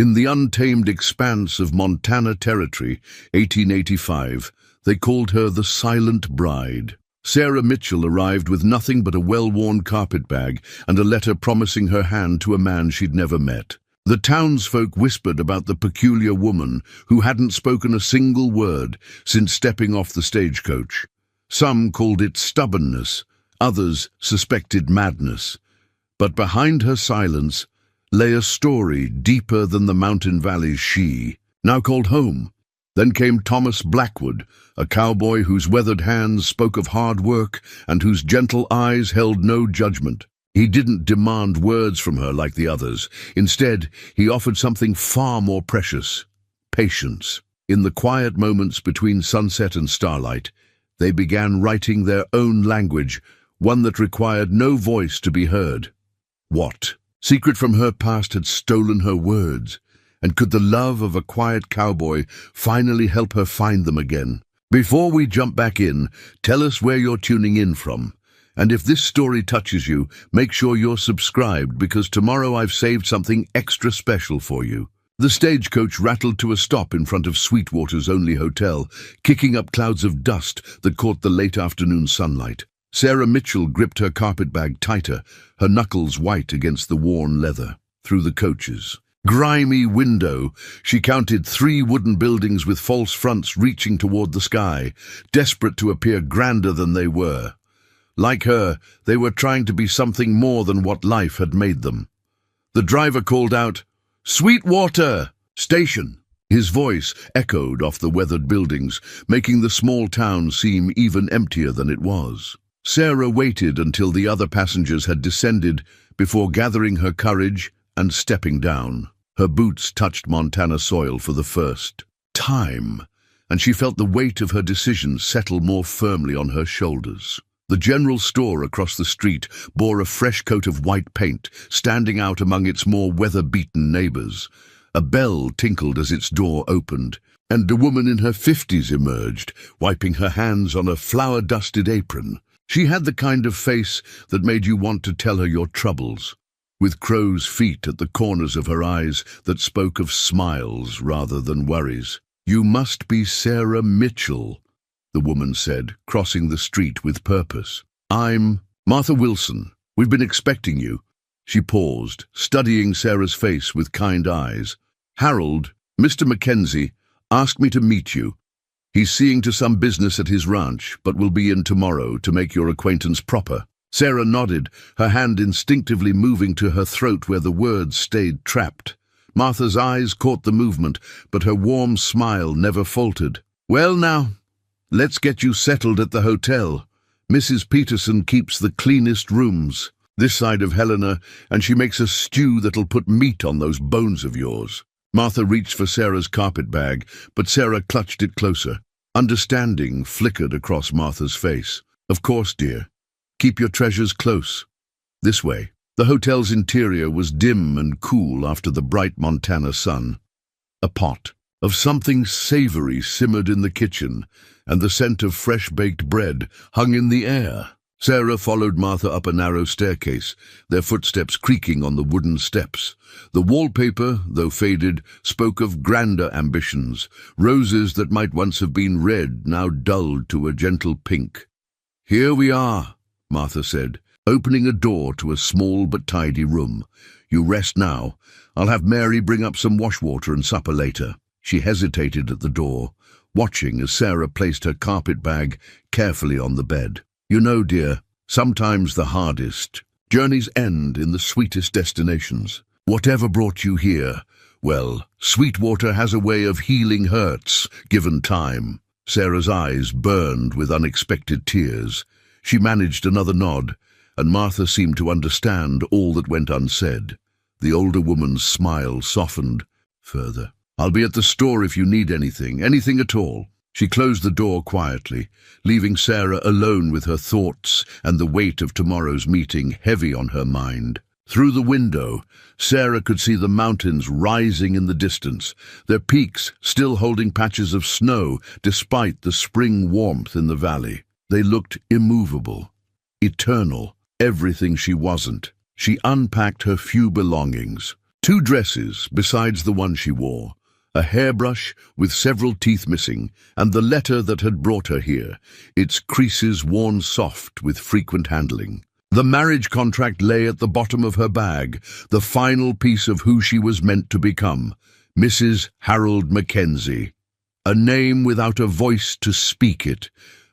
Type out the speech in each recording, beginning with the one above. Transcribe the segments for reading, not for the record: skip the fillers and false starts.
In the untamed expanse of Montana Territory, 1885, they called her the Silent Bride. Sarah Mitchell arrived with nothing but a well-worn carpetbag and a letter promising her hand to a man she'd never met. The townsfolk whispered about the peculiar woman who hadn't spoken a single word since stepping off the stagecoach. Some called it stubbornness, others suspected madness. But behind her silence lay a story deeper than the mountain valleys she now called home. Then came Thomas Blackwood, a cowboy whose weathered hands spoke of hard work and whose gentle eyes held no judgment. He didn't demand words from her like the others. Instead, he offered something far more precious: patience. In the quiet moments between sunset and starlight, they began writing their own language, one that required no voice to be heard. What secret from her past had stolen her words? And could the love of a quiet cowboy finally help her find them again? Before we jump back in, tell us where you're tuning in from. And if this story touches you, make sure you're subscribed, because tomorrow I've saved something extra special for you. The stagecoach rattled to a stop in front of Sweetwater's only hotel, kicking up clouds of dust that caught the late afternoon sunlight. Sarah Mitchell gripped her carpetbag tighter, her knuckles white against the worn leather. Through the coach's grimy window, she counted 3 wooden buildings with false fronts reaching toward the sky, desperate to appear grander than they were. Like her, they were trying to be something more than what life had made them. The driver called out, "Sweetwater! Station!" His voice echoed off the weathered buildings, making the small town seem even emptier than it was. Sarah waited until the other passengers had descended before gathering her courage and stepping down. Her boots touched Montana soil for the first time, and she felt the weight of her decision settle more firmly on her shoulders. The general store across the street bore a fresh coat of white paint, standing out among its more weather-beaten neighbors. A bell tinkled as its door opened, and a woman in her 50s emerged, wiping her hands on a flour-dusted apron. She had the kind of face that made you want to tell her your troubles, with crow's feet at the corners of her eyes that spoke of smiles rather than worries. "You must be Sarah Mitchell," the woman said, crossing the street with purpose. "I'm Martha Wilson. We've been expecting you." She paused, studying Sarah's face with kind eyes. "Harold, Mr. Mackenzie, asked me to meet you. He's seeing to some business at his ranch, but will be in tomorrow to make your acquaintance proper." Sarah nodded, her hand instinctively moving to her throat where the words stayed trapped. Martha's eyes caught the movement, but her warm smile never faltered. "Well now, let's get you settled at the hotel. Mrs. Peterson keeps the cleanest rooms this side of Helena, and she makes a stew that'll put meat on those bones of yours." Martha reached for Sarah's carpetbag, but Sarah clutched it closer. Understanding flickered across Martha's face. "Of course, dear. Keep your treasures close. This way." The hotel's interior was dim and cool after the bright Montana sun. A pot of something savory simmered in the kitchen, and the scent of fresh-baked bread hung in the air. Sarah followed Martha up a narrow staircase, their footsteps creaking on the wooden steps. The wallpaper, though faded, spoke of grander ambitions, roses that might once have been red, now dulled to a gentle pink. "Here we are," Martha said, opening a door to a small but tidy room. "You rest now. I'll have Mary bring up some washwater and supper later." She hesitated at the door, watching as Sarah placed her carpetbag carefully on the bed. "You know, dear, sometimes the hardest journeys end in the sweetest destinations. Whatever brought you here, well, Sweetwater has a way of healing hurts, given time." Sarah's eyes burned with unexpected tears. She managed another nod, and Martha seemed to understand all that went unsaid. The older woman's smile softened further. "I'll be at the store if you need anything at all." She closed the door quietly, leaving Sarah alone with her thoughts and the weight of tomorrow's meeting heavy on her mind. Through the window, Sarah could see the mountains rising in the distance, their peaks still holding patches of snow despite the spring warmth in the valley. They looked immovable, eternal, everything she wasn't. She unpacked her few belongings, 2 dresses besides the one she wore, a hairbrush with several teeth missing, and the letter that had brought her here, its creases worn soft with frequent handling. The marriage contract lay at the bottom of her bag, the final piece of who she was meant to become, Mrs. Harold Mackenzie. A name without a voice to speak it,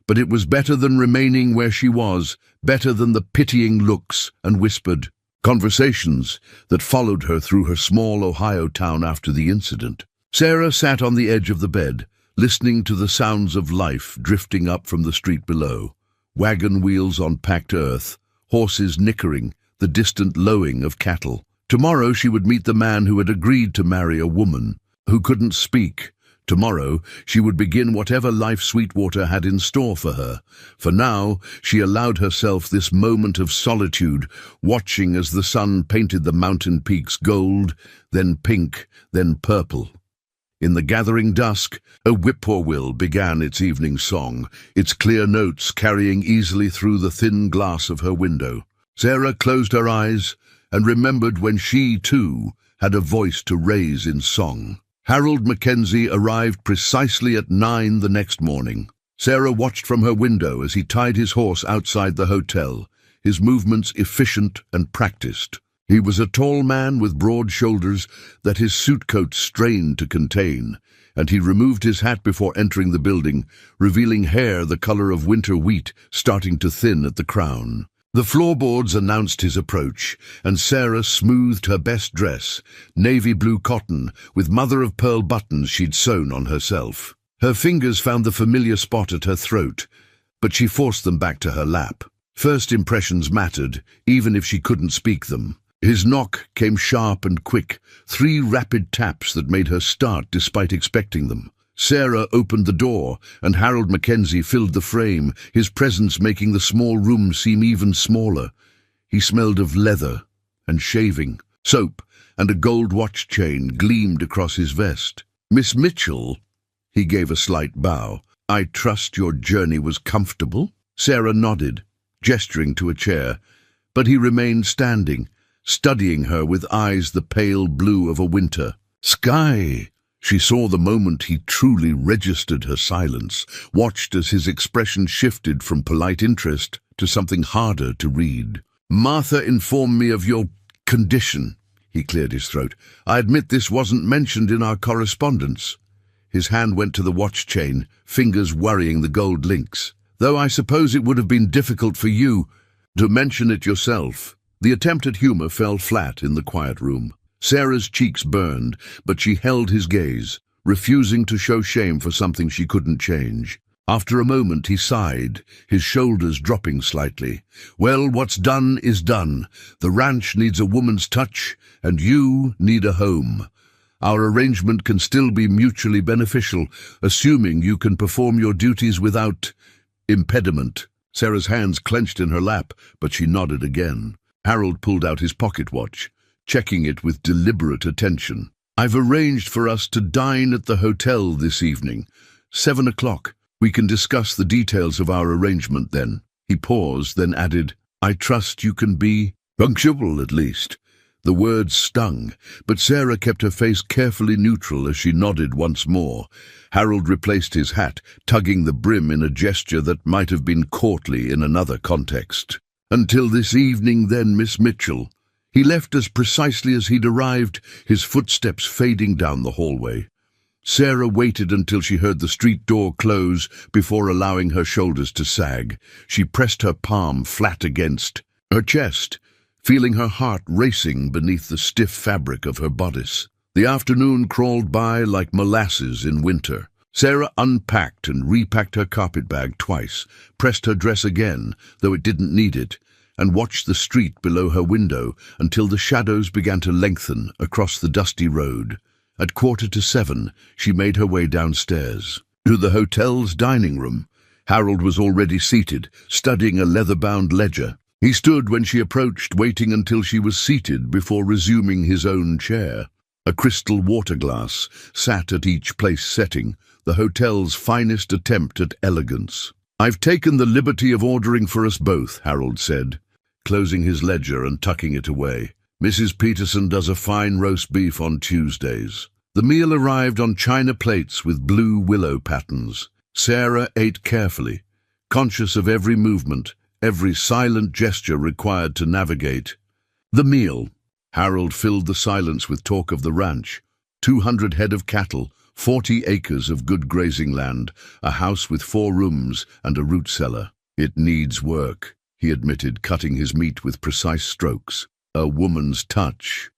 but it was better than remaining where she was, better than the pitying looks and whispered conversations that followed her through her small Ohio town after the incident. Sarah sat on the edge of the bed, listening to the sounds of life drifting up from the street below. Wagon wheels on packed earth, horses nickering, the distant lowing of cattle. Tomorrow she would meet the man who had agreed to marry a woman who couldn't speak. Tomorrow she would begin whatever life Sweetwater had in store for her. For now, she allowed herself this moment of solitude, watching as the sun painted the mountain peaks gold, then pink, then purple. In the gathering dusk, a whippoorwill began its evening song, its clear notes carrying easily through the thin glass of her window. Sarah closed her eyes and remembered when she, too, had a voice to raise in song. Harold Mackenzie arrived precisely at 9 the next morning. Sarah watched from her window as he tied his horse outside the hotel, his movements efficient and practiced. He was a tall man with broad shoulders that his suit coat strained to contain, and he removed his hat before entering the building, revealing hair the color of winter wheat starting to thin at the crown. The floorboards announced his approach, and Sarah smoothed her best dress, navy blue cotton, with mother-of-pearl buttons she'd sewn on herself. Her fingers found the familiar spot at her throat, but she forced them back to her lap. First impressions mattered, even if she couldn't speak them. His knock came sharp and quick, 3 rapid taps that made her start despite expecting them. Sarah opened the door, and Harold Mackenzie filled the frame, his presence making the small room seem even smaller. He smelled of leather and shaving. Soap and a gold watch chain gleamed across his vest. "Miss Mitchell," he gave a slight bow. "I trust your journey was comfortable?" Sarah nodded, gesturing to a chair, but he remained standing, studying her with eyes the pale blue of a winter sky. She saw the moment he truly registered her silence, watched as his expression shifted from polite interest to something harder to read. "Martha informed me of your condition," he cleared his throat. "I admit this wasn't mentioned in our correspondence." His hand went to the watch chain, fingers worrying the gold links. "Though I suppose it would have been difficult for you to mention it yourself." The attempt at humor fell flat in the quiet room. Sarah's cheeks burned, but she held his gaze, refusing to show shame for something she couldn't change. After a moment he sighed, his shoulders dropping slightly. "Well, what's done is done. The ranch needs a woman's touch, and you need a home. Our arrangement can still be mutually beneficial, assuming you can perform your duties without impediment." Sarah's hands clenched in her lap, but she nodded again. Harold pulled out his pocket watch, checking it with deliberate attention. "I've arranged for us to dine at the hotel this evening. 7 o'clock. We can discuss the details of our arrangement then." He paused, then added, "I trust you can be punctual at least." The words stung, but Sarah kept her face carefully neutral as she nodded once more. Harold replaced his hat, tugging the brim in a gesture that might have been courtly in another context. "Until this evening then, Miss Mitchell." He left as precisely as he'd arrived, his footsteps fading down the hallway. Sarah waited until she heard the street door close before allowing her shoulders to sag. She pressed her palm flat against her chest, feeling her heart racing beneath the stiff fabric of her bodice. The afternoon crawled by like molasses in winter. Sarah unpacked and repacked her carpetbag twice, pressed her dress again, though it didn't need it, and watched the street below her window until the shadows began to lengthen across the dusty road. At 7:15, she made her way downstairs to the hotel's dining room. Harold was already seated, studying a leather-bound ledger. He stood when she approached, waiting until she was seated before resuming his own chair. A crystal water glass sat at each place setting, the hotel's finest attempt at elegance. "I've taken the liberty of ordering for us both," Harold said, closing his ledger and tucking it away. Mrs. Peterson does a fine roast beef on Tuesdays. The meal arrived on china plates with blue willow patterns. Sarah ate carefully, conscious of every movement, every silent gesture required to navigate. The meal. Harold filled the silence with talk of the ranch. 200 head of cattle, 40 acres of good grazing land, a house with 4 rooms and a root cellar. It needs work, he admitted, cutting his meat with precise strokes. A woman's touch.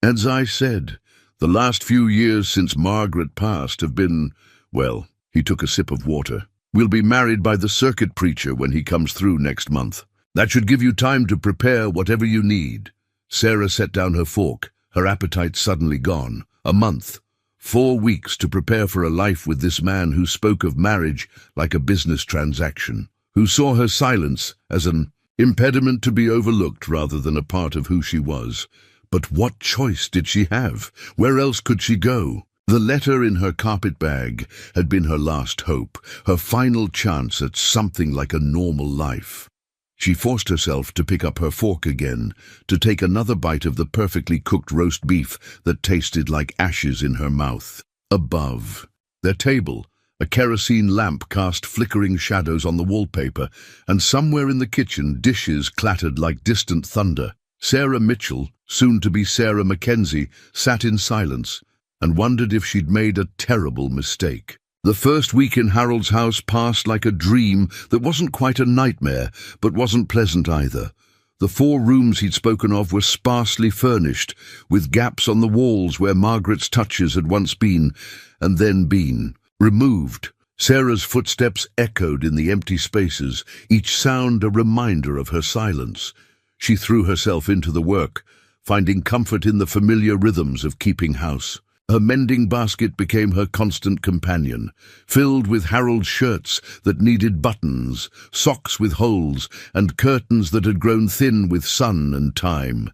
As I said, the last few years since Margaret passed have been, well, he took a sip of water. We'll be married by the circuit preacher when he comes through next month. That should give you time to prepare whatever you need. Sarah set down her fork, her appetite suddenly gone. A month. 4 weeks to prepare for a life with this man who spoke of marriage like a business transaction, who saw her silence as an impediment to be overlooked rather than a part of who she was. But what choice did she have? Where else could she go? The letter in her carpet bag had been her last hope, her final chance at something like a normal life. She forced herself to pick up her fork again, to take another bite of the perfectly cooked roast beef that tasted like ashes in her mouth. Above, their table, a kerosene lamp cast flickering shadows on the wallpaper, and somewhere in the kitchen dishes clattered like distant thunder. Sarah Mitchell, soon to be Sarah Mackenzie, sat in silence and wondered if she'd made a terrible mistake. The first week in Harold's house passed like a dream that wasn't quite a nightmare, but wasn't pleasant either. The 4 rooms he'd spoken of were sparsely furnished, with gaps on the walls where Margaret's touches had once been, and then been removed. Sarah's footsteps echoed in the empty spaces, each sound a reminder of her silence. She threw herself into the work, finding comfort in the familiar rhythms of keeping house. Her mending basket became her constant companion, filled with Harold's shirts that needed buttons, socks with holes, and curtains that had grown thin with sun and time.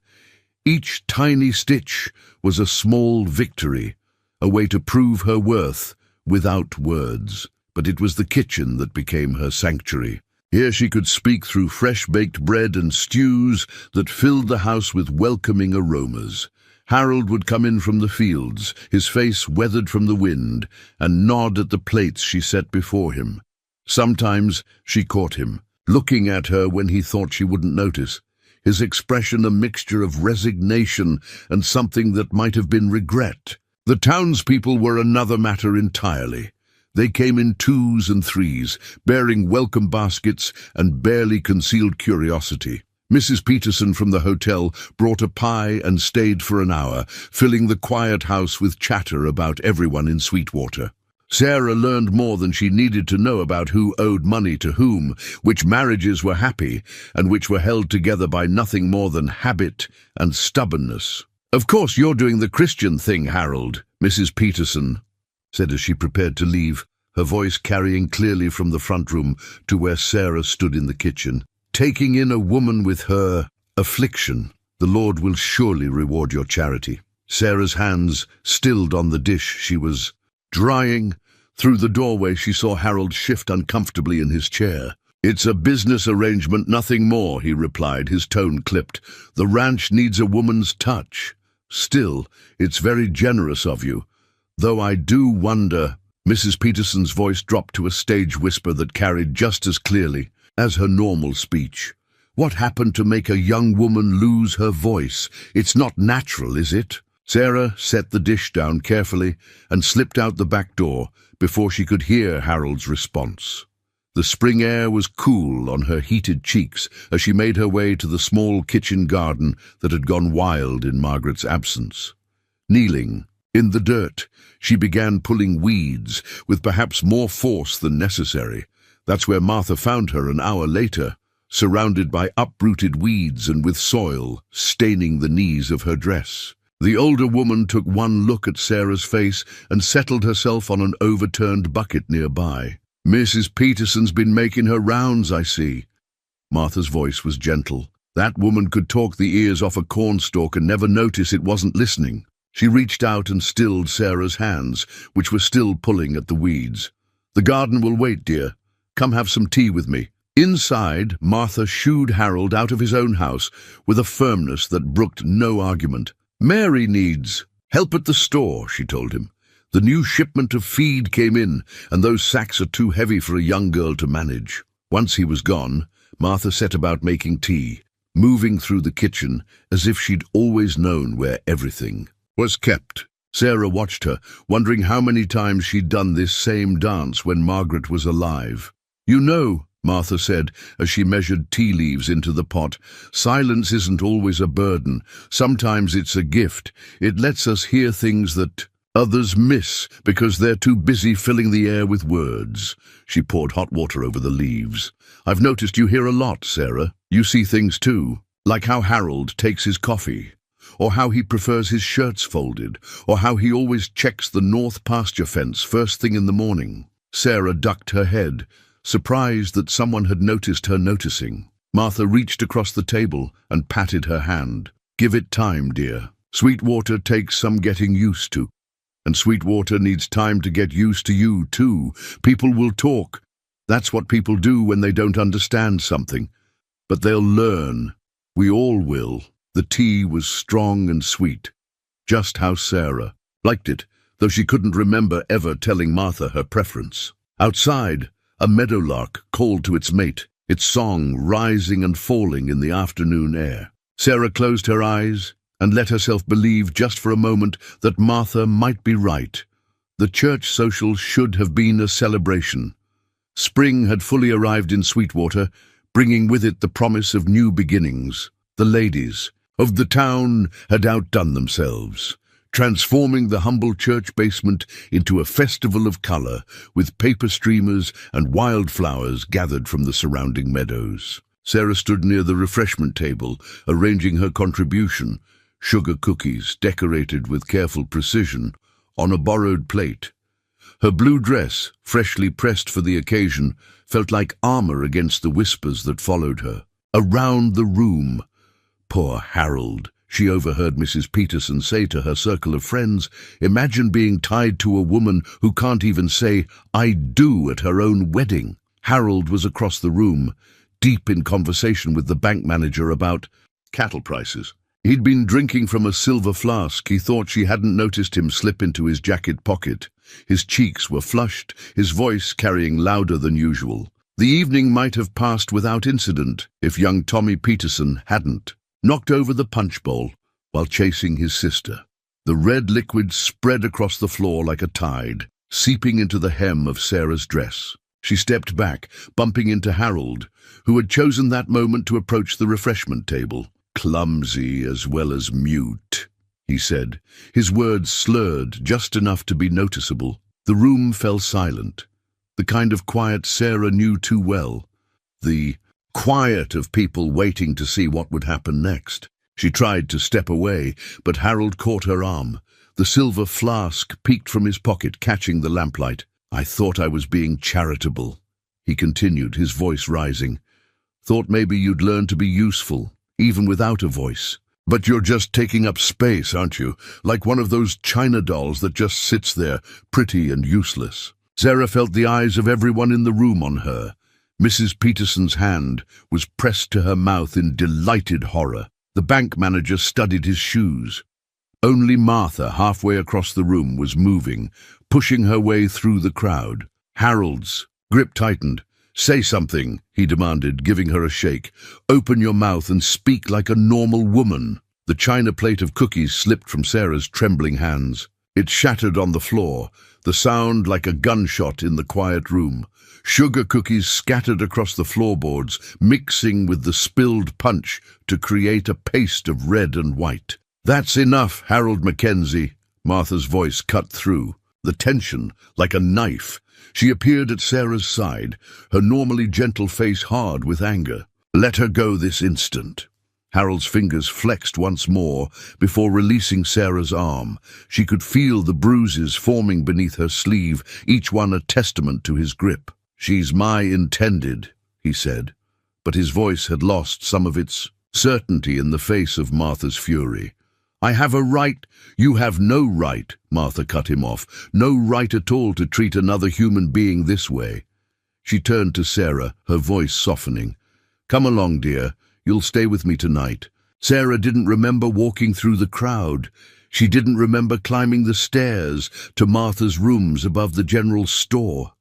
Each tiny stitch was a small victory, a way to prove her worth without words. But it was the kitchen that became her sanctuary. Here she could speak through fresh-baked bread and stews that filled the house with welcoming aromas. Harold would come in from the fields, his face weathered from the wind, and nod at the plates she set before him. Sometimes she caught him, looking at her when he thought she wouldn't notice, his expression a mixture of resignation and something that might have been regret. The townspeople were another matter entirely. They came in 2s and 3s, bearing welcome baskets and barely concealed curiosity. Mrs. Peterson from the hotel brought a pie and stayed for an hour, filling the quiet house with chatter about everyone in Sweetwater. Sarah learned more than she needed to know about who owed money to whom, which marriages were happy, and which were held together by nothing more than habit and stubbornness. "Of course you're doing the Christian thing, Harold," Mrs. Peterson said as she prepared to leave, her voice carrying clearly from the front room to where Sarah stood in the kitchen. "Taking in a woman with her affliction. The Lord will surely reward your charity." Sarah's hands stilled on the dish she was drying. Through the doorway she saw Harold shift uncomfortably in his chair. "It's a business arrangement, nothing more," he replied, his tone clipped. "The ranch needs a woman's touch. Still, it's very generous of you. Though I do wonder..." Mrs. Peterson's voice dropped to a stage whisper that carried just as clearly as her normal speech. "What happened to make a young woman lose her voice? It's not natural, is it?" Sarah set the dish down carefully and slipped out the back door before she could hear Harold's response. The spring air was cool on her heated cheeks as she made her way to the small kitchen garden that had gone wild in Margaret's absence. Kneeling in the dirt, she began pulling weeds with perhaps more force than necessary. That's where Martha found her an hour later, surrounded by uprooted weeds and with soil staining the knees of her dress. The older woman took one look at Sarah's face and settled herself on an overturned bucket nearby. "Mrs. Peterson's been making her rounds, I see." Martha's voice was gentle. That woman could talk the ears off a cornstalk and never notice it wasn't listening. She reached out and stilled Sarah's hands, which were still pulling at the weeds. "The garden will wait, dear. Come have some tea with me." Inside, Martha shooed Harold out of his own house with a firmness that brooked no argument. "Mary needs help at the store," she told him. "The new shipment of feed came in, and those sacks are too heavy for a young girl to manage." Once he was gone, Martha set about making tea, moving through the kitchen as if she'd always known where everything was kept. Sarah watched her, wondering how many times she'd done this same dance when Margaret was alive. "You know," Martha said as she measured tea leaves into the pot, "silence isn't always a burden. Sometimes it's a gift. It lets us hear things that others miss because they're too busy filling the air with words." She poured hot water over the leaves. "I've noticed you hear a lot, Sarah. You see things too, like how Harold takes his coffee, or how he prefers his shirts folded, or how he always checks the north pasture fence first thing in the morning." Sarah ducked her head, surprised that someone had noticed her noticing. Martha reached across the table and patted her hand. "Give it time, dear. Sweetwater takes some getting used to. And Sweetwater needs time to get used to you, too. People will talk. That's what people do when they don't understand something. But they'll learn. We all will." The tea was strong and sweet, just how Sarah liked it, though she couldn't remember ever telling Martha her preference. Outside, a meadowlark called to its mate, its song rising and falling in the afternoon air. Sarah closed her eyes and let herself believe just for a moment that Martha might be right. The church social should have been a celebration. Spring had fully arrived in Sweetwater, bringing with it the promise of new beginnings. The ladies of the town had outdone themselves, transforming the humble church basement into a festival of color, with paper streamers and wildflowers gathered from the surrounding meadows. Sarah stood near the refreshment table, arranging her contribution, sugar cookies decorated with careful precision, on a borrowed plate. Her blue dress, freshly pressed for the occasion, felt like armor against the whispers that followed her. Around the room, "Poor Harold," she overheard Mrs. Peterson say to her circle of friends. "Imagine being tied to a woman who can't even say 'I do' at her own wedding." Harold was across the room, deep in conversation with the bank manager about cattle prices. He'd been drinking from a silver flask. He thought she hadn't noticed him slip into his jacket pocket. His cheeks were flushed, his voice carrying louder than usual. The evening might have passed without incident if young Tommy Peterson hadn't knocked over the punch bowl while chasing his sister. The red liquid spread across the floor like a tide, seeping into the hem of Sarah's dress. She stepped back, bumping into Harold, who had chosen that moment to approach the refreshment table. "Clumsy as well as mute," he said, his words slurred just enough to be noticeable. The room fell silent, the kind of quiet Sarah knew too well, the quiet of people waiting to see what would happen next. She tried to step away, but Harold caught her arm. The silver flask peeked from his pocket, catching the lamplight. "I thought I was being charitable," he continued, his voice rising. "Thought maybe you'd learn to be useful, even without a voice. But you're just taking up space, aren't you? Like one of those china dolls that just sits there, pretty and useless." Sarah felt the eyes of everyone in the room on her. Mrs. Peterson's hand was pressed to her mouth in delighted horror. The bank manager studied his shoes. Only Martha, halfway across the room, was moving, pushing her way through the crowd. Harold's grip tightened. "Say something," he demanded, giving her a shake. "Open your mouth and speak like a normal woman." The china plate of cookies slipped from Sarah's trembling hands. It shattered on the floor, the sound like a gunshot in the quiet room. Sugar cookies scattered across the floorboards, mixing with the spilled punch to create a paste of red and white. "That's enough, Harold Mackenzie," Martha's voice cut through, the tension like a knife. She appeared at Sarah's side, her normally gentle face hard with anger. "Let her go this instant." Harold's fingers flexed once more before releasing Sarah's arm. She could feel the bruises forming beneath her sleeve, each one a testament to his grip. "She's my intended," he said, but his voice had lost some of its certainty in the face of Martha's fury. "I have a right." "You have no right," Martha cut him off. "No right at all to treat another human being this way." She turned to Sarah, her voice softening. "Come along, dear. You'll stay with me tonight." Sarah didn't remember walking through the crowd. She didn't remember climbing the stairs to Martha's rooms above the general store.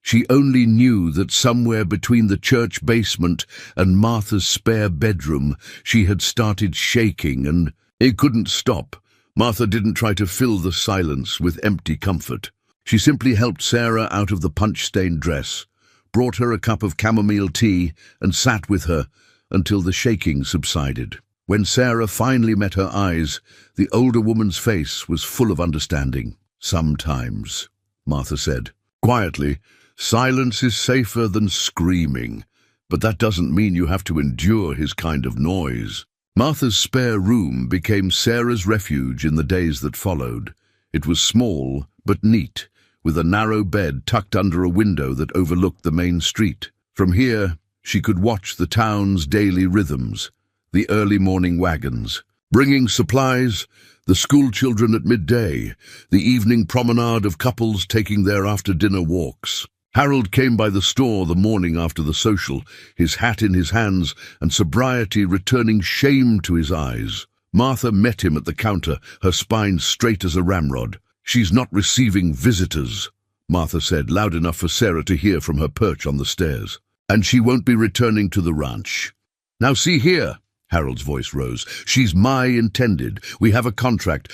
She only knew that somewhere between the church basement and Martha's spare bedroom, she had started shaking, and it couldn't stop. Martha didn't try to fill the silence with empty comfort. She simply helped Sarah out of the punch-stained dress, brought her a cup of chamomile tea, and sat with her until the shaking subsided. When Sarah finally met her eyes, the older woman's face was full of understanding. "Sometimes," Martha said. Quietly, "silence is safer than screaming, but that doesn't mean you have to endure his kind of noise." Martha's spare room became Sarah's refuge in the days that followed. It was small but neat, with a narrow bed tucked under a window that overlooked the main street. From here, she could watch the town's daily rhythms, the early morning wagons, bringing supplies, the schoolchildren at midday, the evening promenade of couples taking their after-dinner walks. Harold came by the store the morning after the social, his hat in his hands and sobriety returning shame to his eyes. Martha met him at the counter, her spine straight as a ramrod. "She's not receiving visitors," Martha said, loud enough for Sarah to hear from her perch on the stairs. "And she won't be returning to the ranch." "Now see here," Harold's voice rose. "She's my intended. We have a contract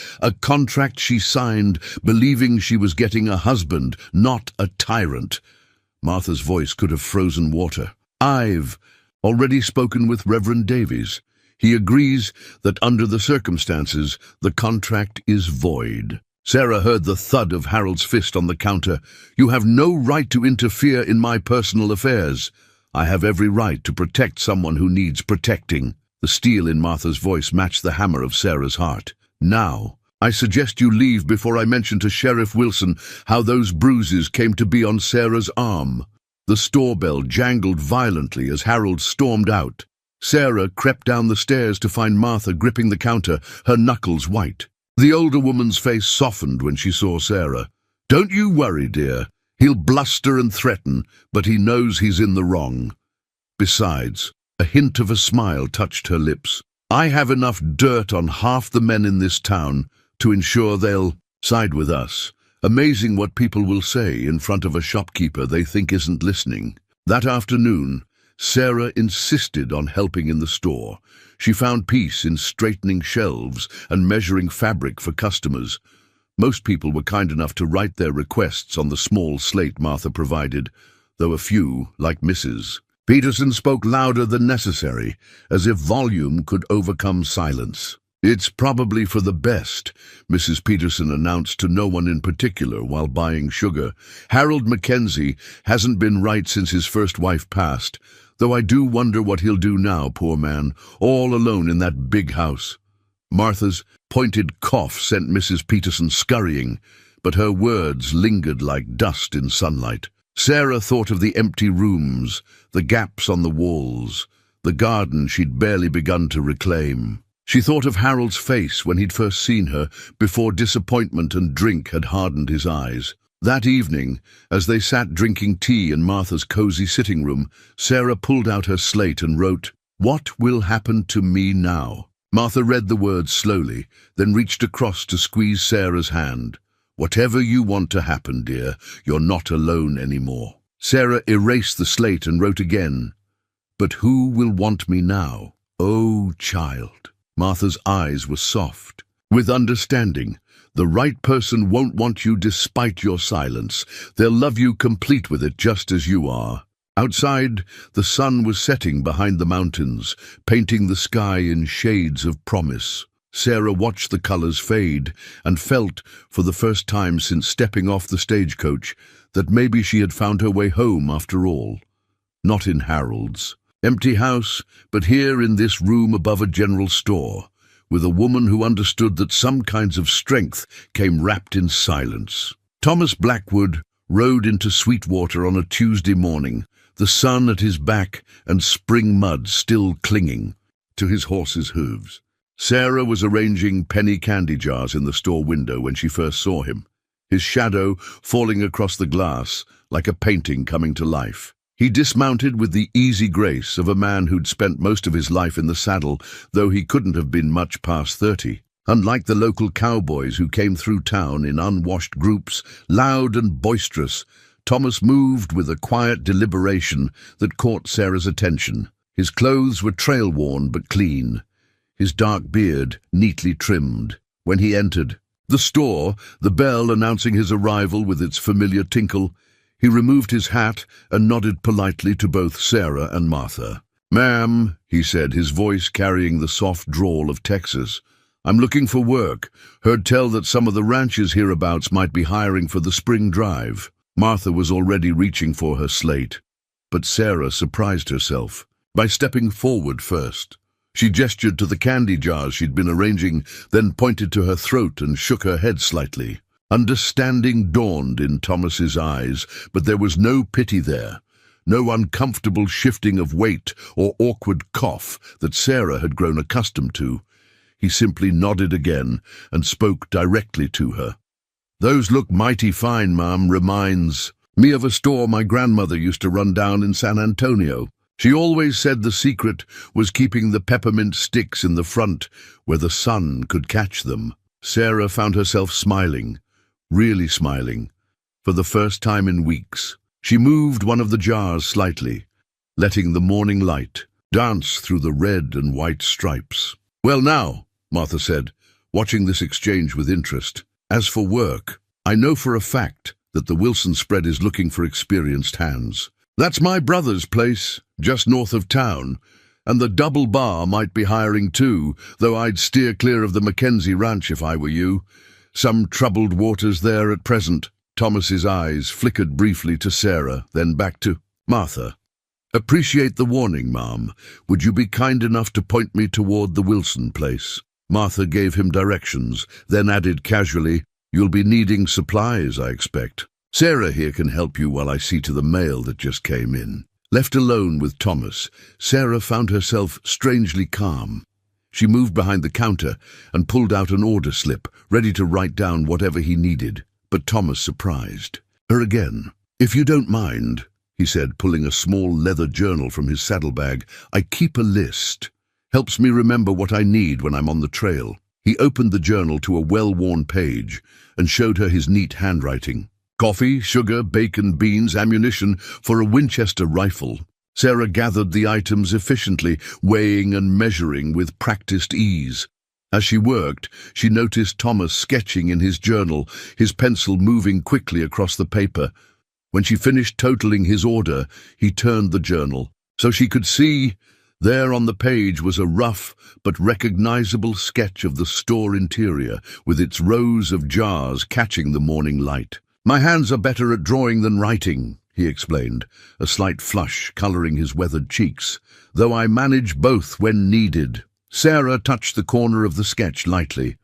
she signed, believing she was getting a husband, not a tyrant." Martha's voice could have frozen water. "I've already spoken with Reverend Davies. He agrees that under the circumstances, the contract is void." Sarah heard the thud of Harold's fist on the counter. "You have no right to interfere in my personal affairs. I have every right to protect someone who needs protecting." The steel in Martha's voice matched the hammer of Sarah's heart. "Now, I suggest you leave before I mention to Sheriff Wilson how those bruises came to be on Sarah's arm." The store bell jangled violently as Harold stormed out. Sarah crept down the stairs to find Martha gripping the counter, her knuckles white. The older woman's face softened when she saw Sarah. "Don't you worry, dear. He'll bluster and threaten, but he knows he's in the wrong. Besides," a hint of a smile touched her lips, "I have enough dirt on half the men in this town to ensure they'll side with us. Amazing what people will say in front of a shopkeeper they think isn't listening." That afternoon, Sarah insisted on helping in the store. She found peace in straightening shelves and measuring fabric for customers. Most people were kind enough to write their requests on the small slate Martha provided, though a few, like Mrs. Peterson, spoke louder than necessary, as if volume could overcome silence. "It's probably for the best," Mrs. Peterson announced to no one in particular while buying sugar. "Harold Mackenzie hasn't been right since his first wife passed, though I do wonder what he'll do now, poor man, all alone in that big house." Martha's pointed cough sent Mrs. Peterson scurrying, but her words lingered like dust in sunlight. Sarah thought of the empty rooms, the gaps on the walls, the garden she'd barely begun to reclaim. She thought of Harold's face when he'd first seen her, before disappointment and drink had hardened his eyes. That evening, as they sat drinking tea in Martha's cozy sitting room, Sarah pulled out her slate and wrote, "What will happen to me now?" Martha read the words slowly, then reached across to squeeze Sarah's hand. "Whatever you want to happen, dear, you're not alone anymore." Sarah erased the slate and wrote again, "But who will want me now? Oh, child." Martha's eyes were soft, with understanding. "The right person won't want you despite your silence. They'll love you complete with it just as you are." Outside, the sun was setting behind the mountains, painting the sky in shades of promise. Sarah watched the colors fade and felt, for the first time since stepping off the stagecoach, that maybe she had found her way home after all. Not in Harold's empty house, but here in this room above a general store, with a woman who understood that some kinds of strength came wrapped in silence. Thomas Blackwood rode into Sweetwater on a Tuesday morning, the sun at his back and spring mud still clinging to his horse's hooves. Sarah was arranging penny candy jars in the store window when she first saw him. his shadow falling across the glass like a painting coming to life. He dismounted with the easy grace of a man who'd spent most of his life in the saddle, though he couldn't have been much past 30. Unlike the local cowboys who came through town in unwashed groups, loud and boisterous, Thomas moved with a quiet deliberation that caught Sarah's attention. His clothes were trail-worn but clean, his dark beard neatly trimmed. When he entered the store, the bell announcing his arrival with its familiar tinkle, he removed his hat and nodded politely to both Sarah and Martha. "Ma'am," he said, his voice carrying the soft drawl of Texas, "I'm looking for work. Heard tell that some of the ranches hereabouts might be hiring for the spring drive." Martha was already reaching for her slate, but Sarah surprised herself by stepping forward first. She gestured to the candy jars she'd been arranging, then pointed to her throat and shook her head slightly. Understanding dawned in Thomas's eyes, but there was no pity there, no uncomfortable shifting of weight or awkward cough that Sarah had grown accustomed to. He simply nodded again and spoke directly to her. "Those look mighty fine, ma'am. Reminds me of a store my grandmother used to run down in San Antonio. She always said the secret was keeping the peppermint sticks in the front where the sun could catch them." Sarah found herself smiling, really smiling, for the first time in weeks. She moved one of the jars slightly, letting the morning light dance through the red and white stripes. "Well now," Martha said, watching this exchange with interest, "as for work, I know for a fact that the Wilson spread is looking for experienced hands. That's my brother's place, just north of town, and the Double Bar might be hiring too, though I'd steer clear of the Mackenzie Ranch if I were you. Some troubled waters there at present." Thomas's eyes flickered briefly to Sarah, then back to Martha. "Appreciate the warning, ma'am. Would you be kind enough to point me toward the Wilson place?" Martha gave him directions, then added casually, "You'll be needing supplies, I expect. Sarah here can help you while I see to the mail that just came in." Left alone with Thomas, Sarah found herself strangely calm. She moved behind the counter and pulled out an order slip, ready to write down whatever he needed. But Thomas surprised her again. "If you don't mind," he said, pulling a small leather journal from his saddlebag, "I keep a list. Helps me remember what I need when I'm on the trail." He opened the journal to a well-worn page and showed her his neat handwriting. "Coffee, sugar, bacon, beans, ammunition for a Winchester rifle." Sarah gathered the items efficiently, weighing and measuring with practiced ease. As she worked, she noticed Thomas sketching in his journal, his pencil moving quickly across the paper. When she finished totaling his order, he turned the journal, so she could see there on the page was a rough but recognizable sketch of the store interior, with its rows of jars catching the morning light. "My hands are better at drawing than writing," he explained, a slight flush coloring his weathered cheeks, "though I manage both when needed." Sarah touched the corner of the sketch lightly,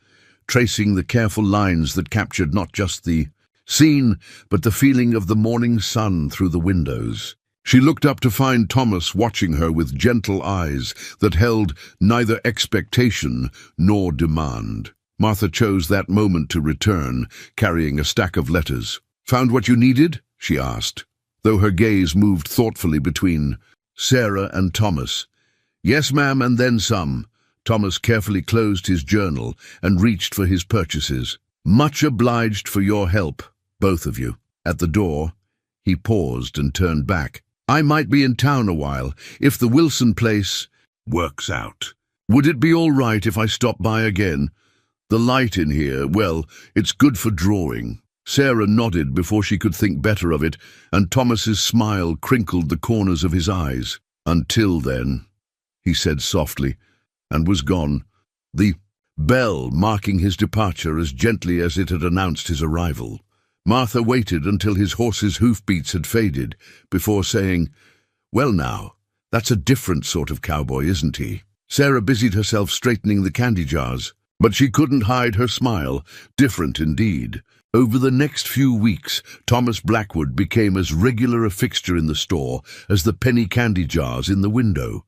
tracing the careful lines that captured not just the scene, but the feeling of the morning sun through the windows. She looked up to find Thomas watching her with gentle eyes that held neither expectation nor demand. Martha chose that moment to return, carrying a stack of letters. "Found what you needed?" she asked, though her gaze moved thoughtfully between Sarah and Thomas. "Yes, ma'am, and then some." Thomas carefully closed his journal and reached for his purchases. "Much obliged for your help, both of you." At the door, he paused and turned back. "I might be in town a while. If the Wilson place works out, would it be all right if I stop by again? The light in here, well, it's good for drawing." Sarah nodded before she could think better of it, and Thomas's smile crinkled the corners of his eyes. "Until then," he said softly, and was gone, the bell marking his departure as gently as it had announced his arrival. Martha waited until his horse's hoofbeats had faded before saying, "Well now, that's a different sort of cowboy, isn't he?" Sarah busied herself straightening the candy jars, but she couldn't hide her smile. Different indeed. Over the next few weeks, Thomas Blackwood became as regular a fixture in the store as the penny candy jars in the window.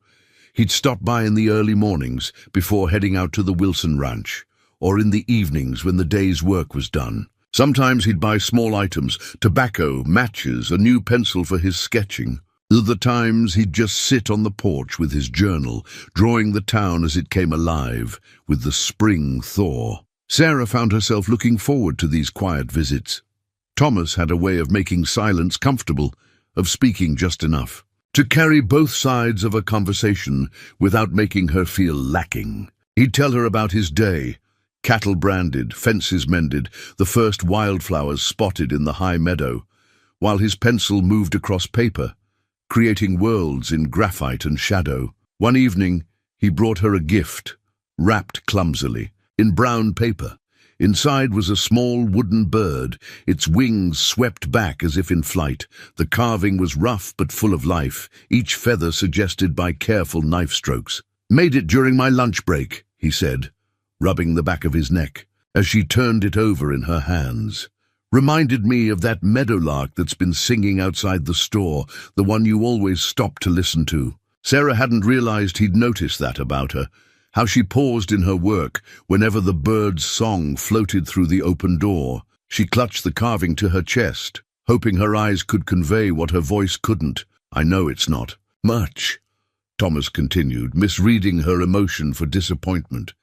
He'd stop by in the early mornings before heading out to the Wilson Ranch, or in the evenings when the day's work was done. Sometimes he'd buy small items, tobacco, matches, a new pencil for his sketching. Other times he'd just sit on the porch with his journal, drawing the town as it came alive, with the spring thaw. Sarah found herself looking forward to these quiet visits. Thomas had a way of making silence comfortable, of speaking just enough, to carry both sides of a conversation without making her feel lacking. He'd tell her about his day, cattle branded, fences mended, the first wildflowers spotted in the high meadow, while his pencil moved across paper, creating worlds in graphite and shadow. One evening, he brought her a gift, wrapped clumsily, in brown paper. Inside was a small wooden bird, its wings swept back as if in flight. The carving was rough but full of life, each feather suggested by careful knife strokes. "Made it during my lunch break," he said, rubbing the back of his neck, as she turned it over in her hands. "Reminded me of that meadowlark that's been singing outside the store, the one you always stop to listen to." Sarah hadn't realized he'd noticed that about her, how she paused in her work whenever the bird's song floated through the open door. She clutched the carving to her chest, hoping her eyes could convey what her voice couldn't. "I know it's not much," Thomas continued, misreading her emotion for disappointment.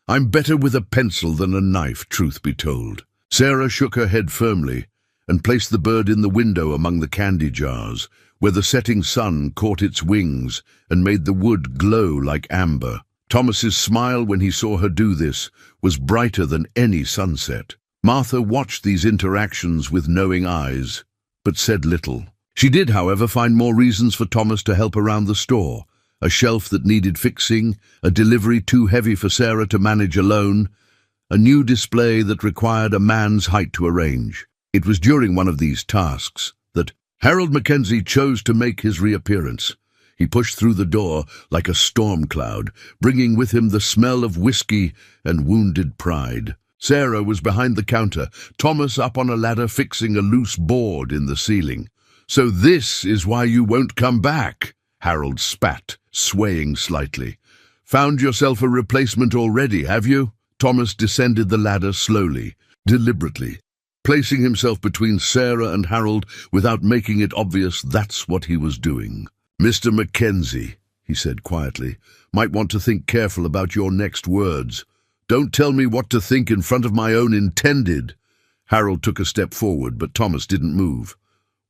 "I'm better with a pencil than a knife, truth be told." Sarah shook her head firmly and placed the bird in the window among the candy jars, where the setting sun caught its wings and made the wood glow like amber. Thomas's smile when he saw her do this was brighter than any sunset. Martha watched these interactions with knowing eyes, but said little. She did, however, find more reasons for Thomas to help around the store. A shelf that needed fixing, a delivery too heavy for Sarah to manage alone, a new display that required a man's height to arrange. It was during one of these tasks that Harold Mackenzie chose to make his reappearance. He pushed through the door like a storm cloud, bringing with him the smell of whiskey and wounded pride. Sarah was behind the counter, Thomas up on a ladder fixing a loose board in the ceiling. "So this is why you won't come back," Harold spat, swaying slightly. "Found yourself a replacement already, have you?" Thomas descended the ladder slowly, deliberately, placing himself between Sarah and Harold without making it obvious that's what he was doing. "Mr. Mackenzie," he said quietly, "might want to think careful about your next words. Don't tell me what to think in front of my own intended." Harold took a step forward, but Thomas didn't move.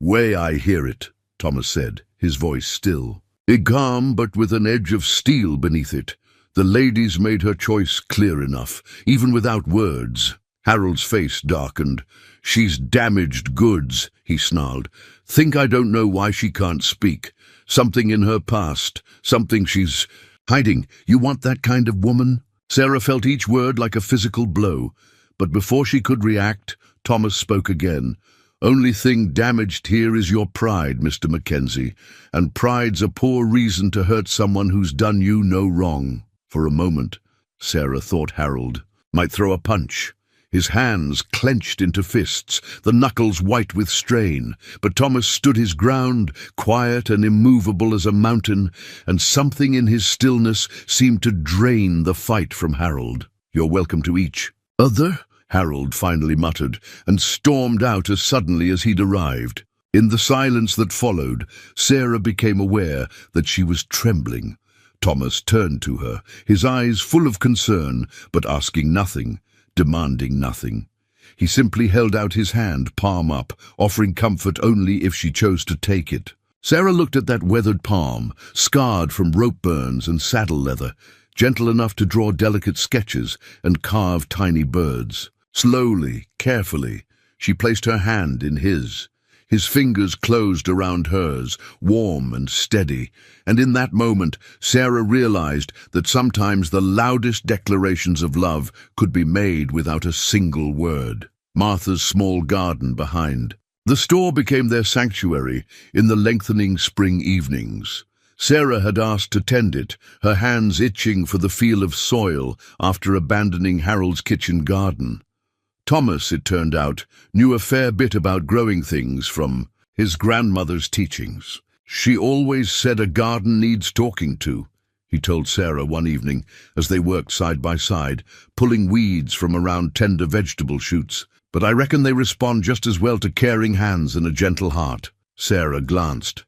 "Way I hear it," Thomas said, his voice still. Calm, but with an edge of steel beneath it. The lady's made her choice clear enough, even without words. Harold's face darkened. "She's damaged goods," he snarled. "Think I don't know why she can't speak? Something in her past, something she's hiding. You want that kind of woman?" Sarah felt each word like a physical blow, but before she could react, Thomas spoke again. "Only thing damaged here is your pride, Mr. Mackenzie, and pride's a poor reason to hurt someone who's done you no wrong." For a moment, Sarah thought Harold might throw a punch. His hands clenched into fists, the knuckles white with strain, but Thomas stood his ground, quiet and immovable as a mountain, and something in his stillness seemed to drain the fight from Harold. "You're welcome to each other," Harold finally muttered, and stormed out as suddenly as he'd arrived. In the silence that followed, Sarah became aware that she was trembling. Thomas turned to her, his eyes full of concern, but asking nothing, demanding nothing. He simply held out his hand, palm up, offering comfort only if she chose to take it. Sarah looked at that weathered palm, scarred from rope burns and saddle leather, gentle enough to draw delicate sketches and carve tiny birds. Slowly, carefully, she placed her hand in his. His fingers closed around hers, warm and steady, and in that moment Sarah realized that sometimes the loudest declarations of love could be made without a single word. Martha's small garden behind. The store became their sanctuary in the lengthening spring evenings. Sarah had asked to tend it, her hands itching for the feel of soil after abandoning Harold's kitchen garden. Thomas, it turned out, knew a fair bit about growing things from his grandmother's teachings. "She always said a garden needs talking to," he told Sarah one evening as they worked side by side, pulling weeds from around tender vegetable shoots. but I reckon they respond just as well to caring hands and a gentle heart. Sarah glanced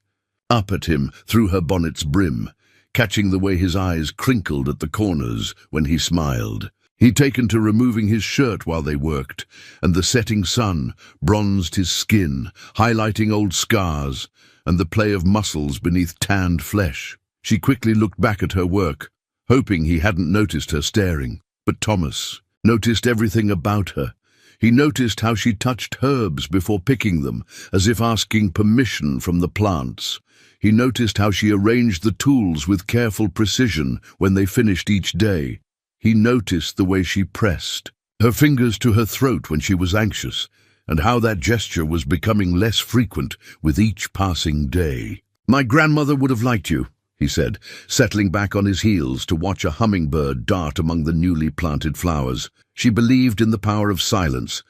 up at him through her bonnet's brim, catching the way his eyes crinkled at the corners when he smiled. He'd taken to removing his shirt while they worked, and the setting sun bronzed his skin, highlighting old scars and the play of muscles beneath tanned flesh. She quickly looked back at her work, hoping he hadn't noticed her staring. But Thomas noticed everything about her. He noticed how she touched herbs before picking them, as if asking permission from the plants. He noticed how she arranged the tools with careful precision when they finished each day. He noticed the way she pressed her fingers to her throat when she was anxious, and how that gesture was becoming less frequent with each passing day. "My grandmother would have liked you," he said, settling back on his heels to watch a hummingbird dart among the newly planted flowers. She believed in the power of silence.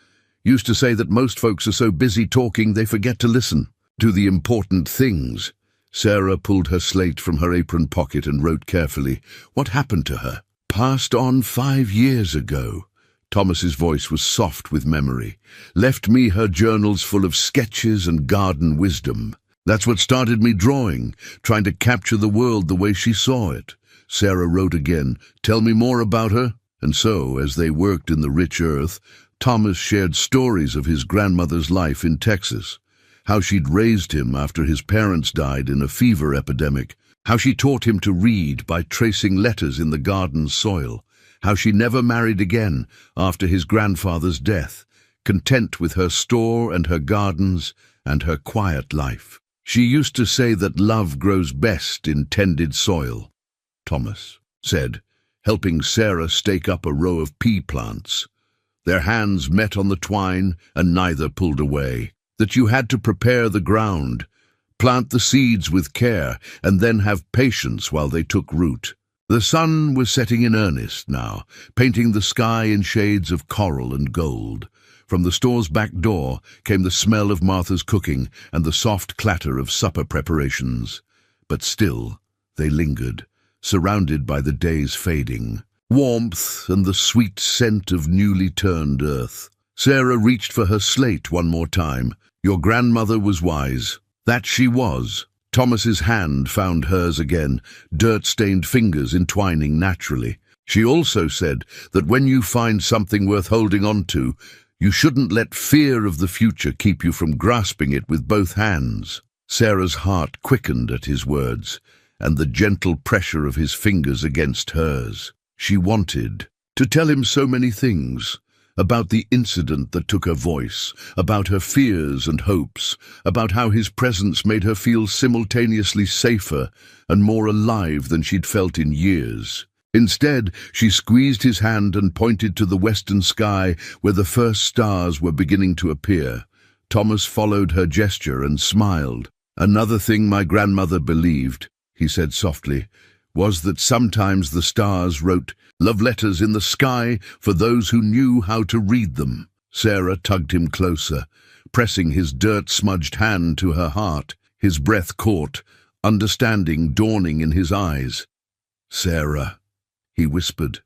Used to say that most folks are so busy talking they forget to listen to the important things. Sarah pulled her slate from her apron pocket and wrote carefully. What happened to her? Passed on 5 years ago. Thomas's voice was soft with memory. Left me her journals full of sketches and garden wisdom. That's what started me drawing, trying to capture the world the way she saw it. Sarah wrote again, "Tell me more about her." And so, as they worked in the rich earth, Thomas shared stories of his grandmother's life in Texas, how she'd raised him after his parents died in a fever epidemic, how she taught him to read by tracing letters in the garden's soil, how she never married again after his grandfather's death, content with her store and her gardens and her quiet life. She used to say that love grows best in tended soil, Thomas said, helping Sarah stake up a row of pea plants. Their hands met on the twine and neither pulled away. That you had to prepare the ground, plant the seeds with care, and then have patience while they took root. The sun was setting in earnest now, painting the sky in shades of coral and gold. From the store's back door came the smell of Martha's cooking and the soft clatter of supper preparations. But still, they lingered, surrounded by the day's fading warmth and the sweet scent of newly turned earth. Sarah reached for her slate one more time. Your grandmother was wise. That she was. Thomas's hand found hers again, dirt-stained fingers entwining naturally. She also said that when you find something worth holding on to, you shouldn't let fear of the future keep you from grasping it with both hands. Sarah's heart quickened at his words, and the gentle pressure of his fingers against hers. She wanted to tell him so many things, about the incident that took her voice, about her fears and hopes, about how his presence made her feel simultaneously safer and more alive than she'd felt in years. Instead, she squeezed his hand and pointed to the western sky where the first stars were beginning to appear. Thomas followed her gesture and smiled. Another thing my grandmother believed, he said softly, was that sometimes the stars wrote love letters in the sky for those who knew how to read them. Sarah tugged him closer, pressing his dirt-smudged hand to her heart. His breath caught, understanding dawning in his eyes. Sarah, he whispered,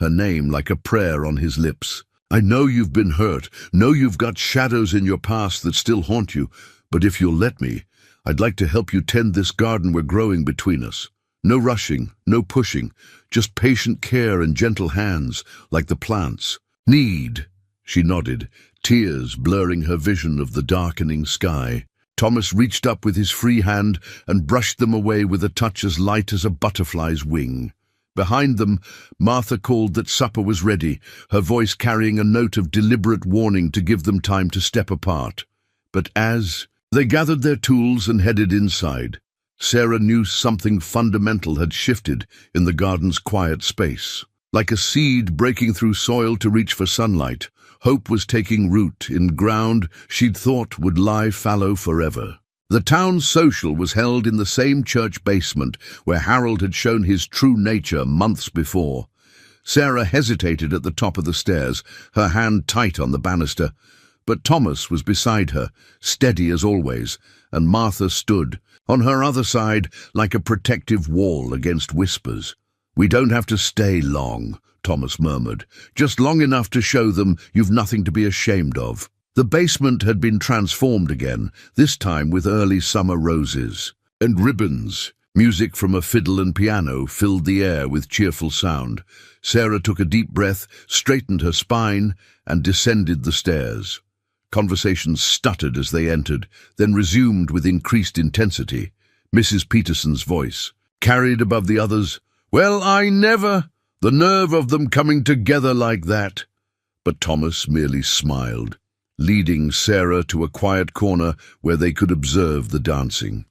her name like a prayer on his lips. I know you've been hurt, know you've got shadows in your past that still haunt you, but if you'll let me, I'd like to help you tend this garden we're growing between us. No rushing, no pushing, just patient care and gentle hands, like the plants. Need, she nodded, tears blurring her vision of the darkening sky. Thomas reached up with his free hand and brushed them away with a touch as light as a butterfly's wing. Behind them, Martha called that supper was ready, her voice carrying a note of deliberate warning to give them time to step apart. But as they gathered their tools and headed inside, Sarah knew something fundamental had shifted in the garden's quiet space. Like a seed breaking through soil to reach for sunlight, hope was taking root in ground she'd thought would lie fallow forever. The town's social was held in the same church basement where Harold had shown his true nature months before. Sarah hesitated at the top of the stairs, her hand tight on the banister. But Thomas was beside her, steady as always, and Martha stood on her other side like a protective wall against whispers. We don't have to stay long, Thomas murmured. "Just long enough to show them you've nothing to be ashamed of." The basement had been transformed again, this time with early summer roses and ribbons. Music from a fiddle and piano filled the air with cheerful sound. Sarah took a deep breath, straightened her spine, and descended the stairs. Conversations stuttered as they entered, then resumed with increased intensity. Mrs. Peterson's voice, carried above the others, "Well, I never! The nerve of them coming together like that!" But Thomas merely smiled, leading Sarah to a quiet corner where they could observe the dancing.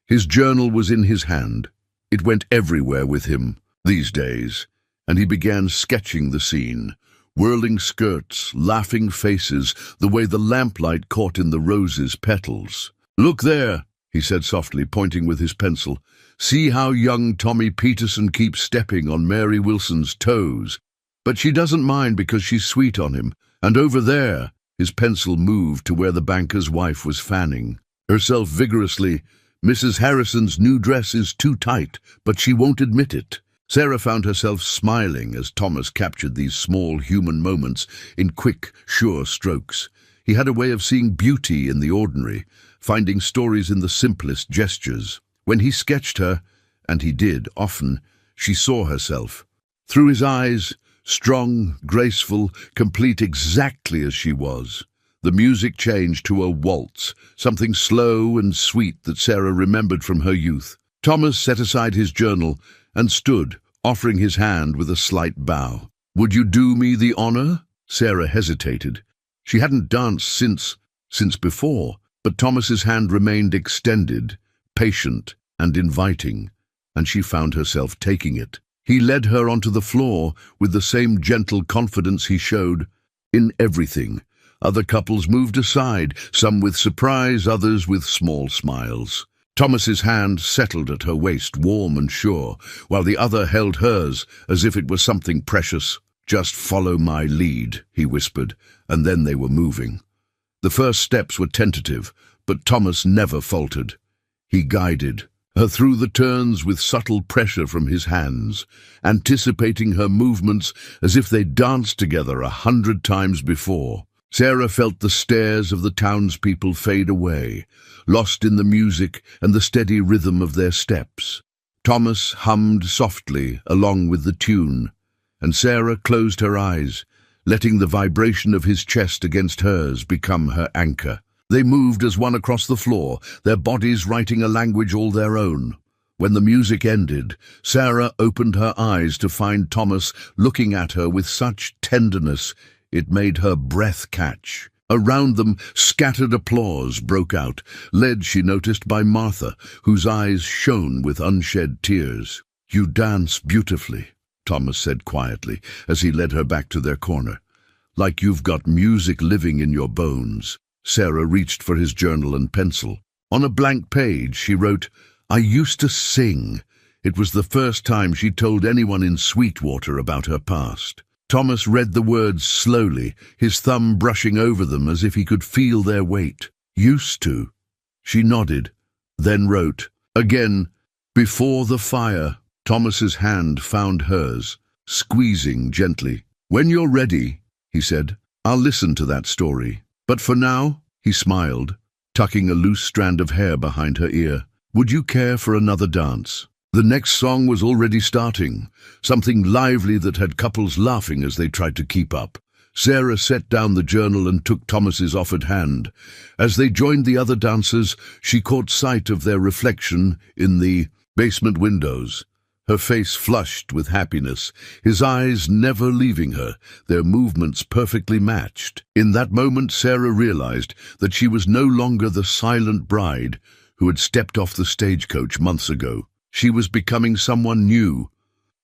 His journal was in his hand. It went everywhere with him these days, and he began sketching the scene. Whirling skirts, laughing faces, the way the lamplight caught in the roses' petals. "Look there," he said softly, pointing with his pencil. "See how young Tommy Peterson keeps stepping on Mary Wilson's toes. But she doesn't mind because she's sweet on him. And over there," his pencil moved to where the banker's wife was fanning herself vigorously. "Mrs. Harrison's new dress is too tight, but she won't admit it." Sarah found herself smiling as Thomas captured these small human moments in quick, sure strokes. He had a way of seeing beauty in the ordinary, finding stories in the simplest gestures. When he sketched her, and he did often, she saw herself. Through his eyes, strong, graceful, complete exactly as she was. The music changed to a waltz, something slow and sweet that Sarah remembered from her youth. Thomas set aside his journal and stood, offering his hand with a slight bow. "Would you do me the honor?" Sarah hesitated. She hadn't danced since before, but Thomas's hand remained extended, patient and inviting, and she found herself taking it. He led her onto the floor with the same gentle confidence he showed in everything. Other couples moved aside, some with surprise, others with small smiles. Thomas's hand settled at her waist, warm and sure, while the other held hers as if it were something precious. "Just follow my lead," he whispered, and then they were moving. The first steps were tentative, but Thomas never faltered. He guided her through the turns with subtle pressure from his hands, anticipating her movements as if they'd danced together 100 times before. Sarah felt the stares of the townspeople fade away, lost in the music and the steady rhythm of their steps. Thomas hummed softly along with the tune, and Sarah closed her eyes, letting the vibration of his chest against hers become her anchor. They moved as one across the floor, their bodies writing a language all their own. When the music ended, Sarah opened her eyes to find Thomas looking at her with such tenderness it made her breath catch. Around them, scattered applause broke out, led, she noticed, by Martha, whose eyes shone with unshed tears. "You dance beautifully," Thomas said quietly, as he led her back to their corner. "Like you've got music living in your bones." Sarah reached for his journal and pencil. On a blank page, she wrote, "I used to sing." It was the first time she told anyone in Sweetwater about her past. Thomas read the words slowly, his thumb brushing over them as if he could feel their weight. "Used to." She nodded, then wrote, again, "Before the fire." Thomas's hand found hers, squeezing gently. "When you're ready," he said, "I'll listen to that story. But for now," he smiled, tucking a loose strand of hair behind her ear, "would you care for another dance?" The next song was already starting, something lively that had couples laughing as they tried to keep up. Sarah set down the journal and took Thomas's offered hand. As they joined the other dancers, she caught sight of their reflection in the basement windows. Her face flushed with happiness, his eyes never leaving her, their movements perfectly matched. In that moment, Sarah realized that she was no longer the silent bride who had stepped off the stagecoach months ago. She was becoming someone new,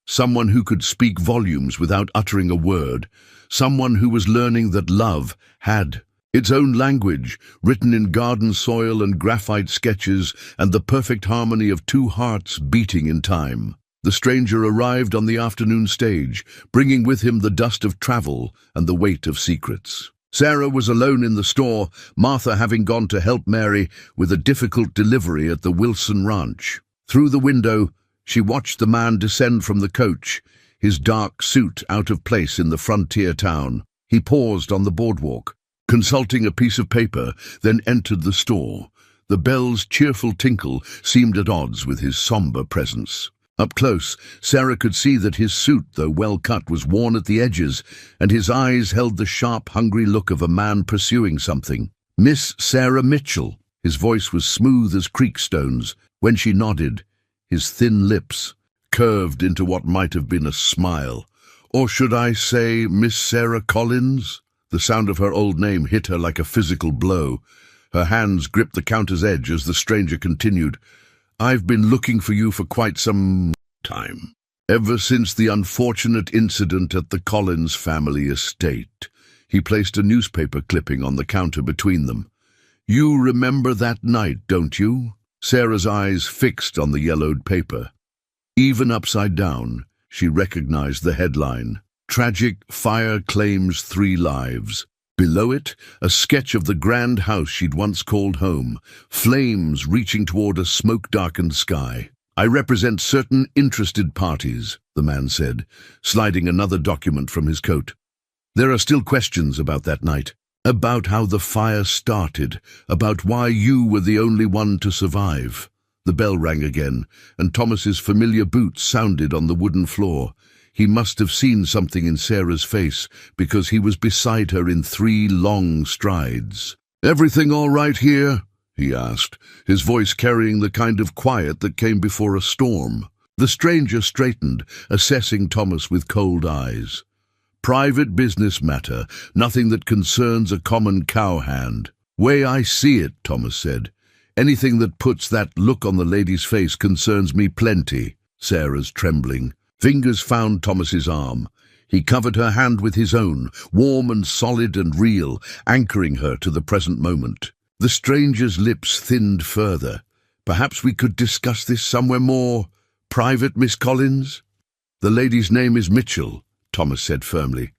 someone who could speak volumes without uttering a word, someone who was learning that love had its own language, written in garden soil and graphite sketches, and the perfect harmony of two hearts beating in time. The stranger arrived on the afternoon stage, bringing with him the dust of travel and the weight of secrets. Sarah was alone in the store, Martha having gone to help Mary with a difficult delivery at the Wilson ranch. Through the window, she watched the man descend from the coach, his dark suit out of place in the frontier town. He paused on the boardwalk, consulting a piece of paper, then entered the store. The bell's cheerful tinkle seemed at odds with his somber presence. Up close, Sarah could see that his suit, though well cut, was worn at the edges, and his eyes held the sharp, hungry look of a man pursuing something. "Miss Sarah Mitchell." His voice was smooth as creek stones. When she nodded, his thin lips curved into what might have been a smile. "Or should I say Miss Sarah Collins?" The sound of her old name hit her like a physical blow. Her hands gripped the counter's edge as the stranger continued. "I've been looking for you for quite some time. Ever since the unfortunate incident at the Collins family estate." He placed a newspaper clipping on the counter between them. "You remember that night, don't you?" Sarah's eyes fixed on the yellowed paper. Even upside down, she recognized the headline, "Tragic Fire Claims 3 Lives." Below it, a sketch of the grand house she'd once called home, flames reaching toward a smoke-darkened sky. "I represent certain interested parties," the man said, sliding another document from his coat. "There are still questions about that night, about how the fire started, about why you were the only one to survive." The bell rang again, and Thomas's familiar boots sounded on the wooden floor. He must have seen something in Sarah's face, because he was beside her in 3 long strides. "Everything all right here?" he asked, his voice carrying the kind of quiet that came before a storm. The stranger straightened, assessing Thomas with cold eyes. "Private business matter, nothing that concerns a common cowhand." "Way I see it," Thomas said. "Anything that puts that look on the lady's face concerns me plenty." Sarah's trembling fingers found Thomas's arm. He covered her hand with his own, warm and solid and real, anchoring her to the present moment. The stranger's lips thinned further. "Perhaps we could discuss this somewhere more private, Miss Collins?" "The lady's name is Mitchell," Thomas said firmly,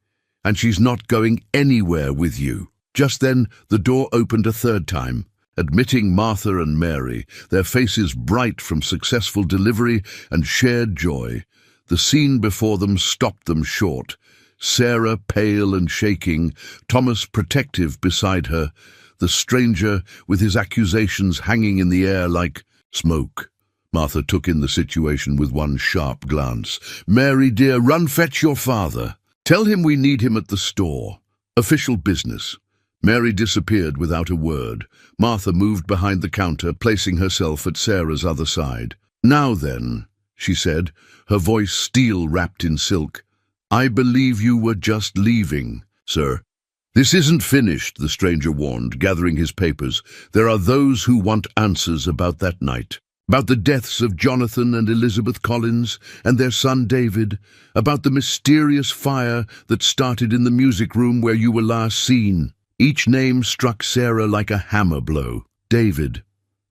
"and she's not going anywhere with you." Just then, the door opened a third time, admitting Martha and Mary, their faces bright from successful delivery and shared joy. The scene before them stopped them short. Sarah pale and shaking, Thomas protective beside her, the stranger with his accusations hanging in the air like smoke. Martha took in the situation with one sharp glance. "Mary, dear, run fetch your father. Tell him we need him at the store. Official business." Mary disappeared without a word. Martha moved behind the counter, placing herself at Sarah's other side. "Now then," she said, her voice steel-wrapped in silk, "I believe you were just leaving, sir." "This isn't finished," the stranger warned, gathering his papers. "There are those who want answers about that night. About the deaths of Jonathan and Elizabeth Collins and their son David. About the mysterious fire that started in the music room where you were last seen." Each name struck Sarah like a hammer blow. David,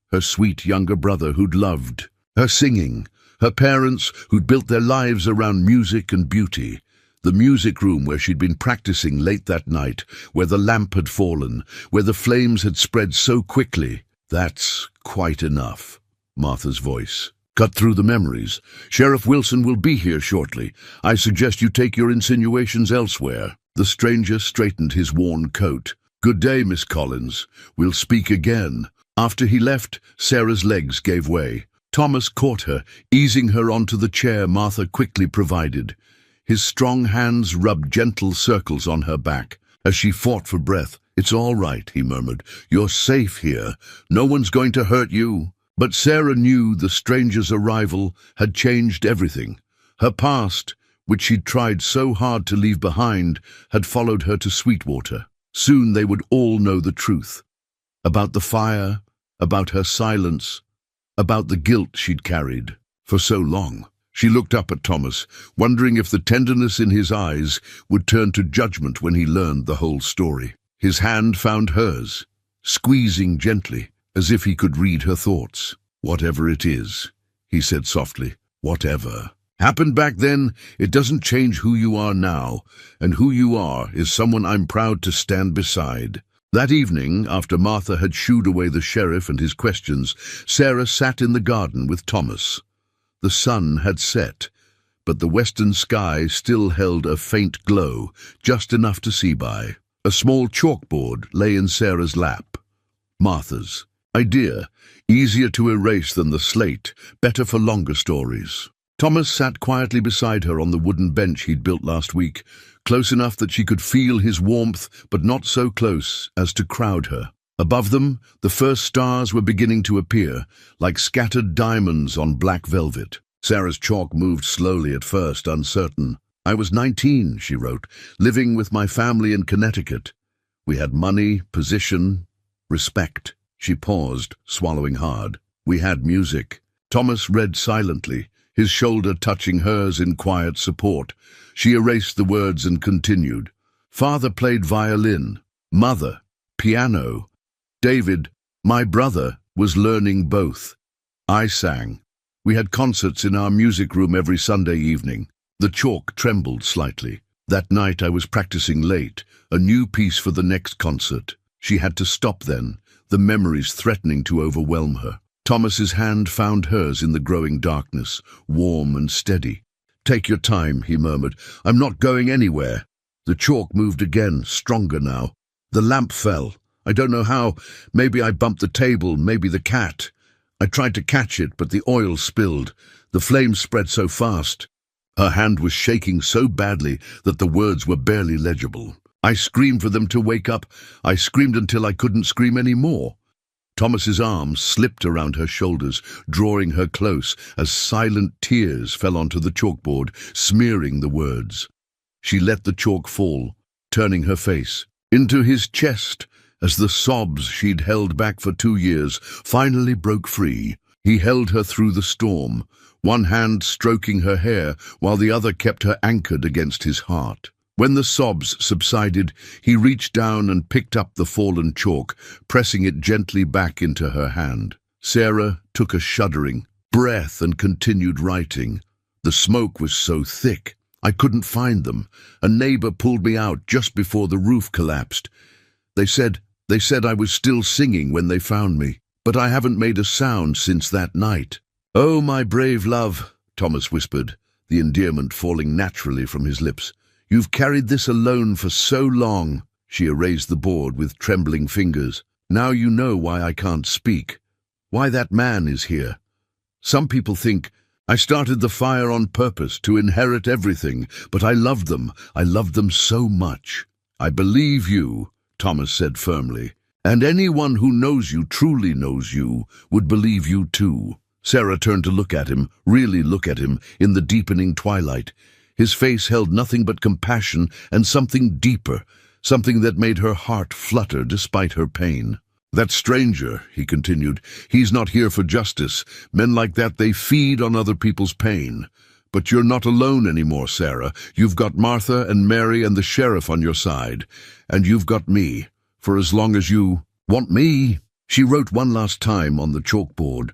her sweet younger brother who'd loved her singing. Her parents who'd built their lives around music and beauty. The music room where she'd been practicing late that night, where the lamp had fallen, where the flames had spread so quickly. "That's quite enough," Martha's voice cut through the memories. "Sheriff Wilson will be here shortly. I suggest you take your insinuations elsewhere." The stranger straightened his worn coat. "Good day, Miss Collins. We'll speak again." After he left, Sarah's legs gave way. Thomas caught her, easing her onto the chair Martha quickly provided. His strong hands rubbed gentle circles on her back as she fought for breath. "It's all right," he murmured. "You're safe here. No one's going to hurt you." But Sarah knew the stranger's arrival had changed everything. Her past, which she'd tried so hard to leave behind, had followed her to Sweetwater. Soon they would all know the truth. About the fire, about her silence, about the guilt she'd carried for so long. She looked up at Thomas, wondering if the tenderness in his eyes would turn to judgment when he learned the whole story. His hand found hers, squeezing gently, as if he could read her thoughts. "Whatever it is," he said softly, "whatever happened back then, it doesn't change who you are now, and who you are is someone I'm proud to stand beside." That evening, after Martha had shooed away the sheriff and his questions, Sarah sat in the garden with Thomas. The sun had set, but the western sky still held a faint glow, just enough to see by. A small chalkboard lay in Sarah's lap. Martha's. Idea. Easier to erase than the slate, better for longer stories. Thomas sat quietly beside her on the wooden bench he'd built last week, close enough that she could feel his warmth, but not so close as to crowd her. Above them, the first stars were beginning to appear, like scattered diamonds on black velvet. Sarah's chalk moved slowly at first, uncertain. I was 19, she wrote, living with my family in Connecticut. We had money, position, respect. She paused, swallowing hard. We had music. Thomas read silently, his shoulder touching hers in quiet support. She erased the words and continued. Father played violin. Mother, piano. David, my brother, was learning both. I sang. We had concerts in our music room every Sunday evening. The chalk trembled slightly. That night I was practicing late, a new piece for the next concert. She had to stop then, the memories threatening to overwhelm her. Thomas's hand found hers in the growing darkness, warm and steady. Take your time, he murmured. I'm not going anywhere. The chalk moved again, stronger now. The lamp fell. I don't know how. Maybe I bumped the table, maybe the cat. I tried to catch it, but the oil spilled. The flames spread so fast. Her hand was shaking so badly that the words were barely legible. I screamed for them to wake up. I screamed until I couldn't scream any more. Thomas's arms slipped around her shoulders, drawing her close as silent tears fell onto the chalkboard, smearing the words. She let the chalk fall, turning her face into his chest as the sobs she'd held back for 2 years finally broke free. He held her through the storm, one hand stroking her hair while the other kept her anchored against his heart. When the sobs subsided, he reached down and picked up the fallen chalk, pressing it gently back into her hand. Sarah took a shuddering breath and continued writing. The smoke was so thick, I couldn't find them. A neighbor pulled me out just before the roof collapsed. They said I was still singing when they found me, but I haven't made a sound since that night. Oh, my brave love, Thomas whispered, the endearment falling naturally from his lips. You've carried this alone for so long. She erased the board with trembling fingers. Now you know why I can't speak, why that man is here. Some people think I started the fire on purpose to inherit everything, but I loved them so much. I believe you, Thomas said firmly, and anyone who knows you, truly knows you, would believe you too. Sarah turned to look at him, really look at him, in the deepening twilight. His face held nothing but compassion and something deeper, something that made her heart flutter despite her pain. That stranger, he continued, he's not here for justice. Men like that, they feed on other people's pain. But you're not alone anymore, Sarah. You've got Martha and Mary and the sheriff on your side. And you've got me, for as long as you want me. She wrote one last time on the chalkboard.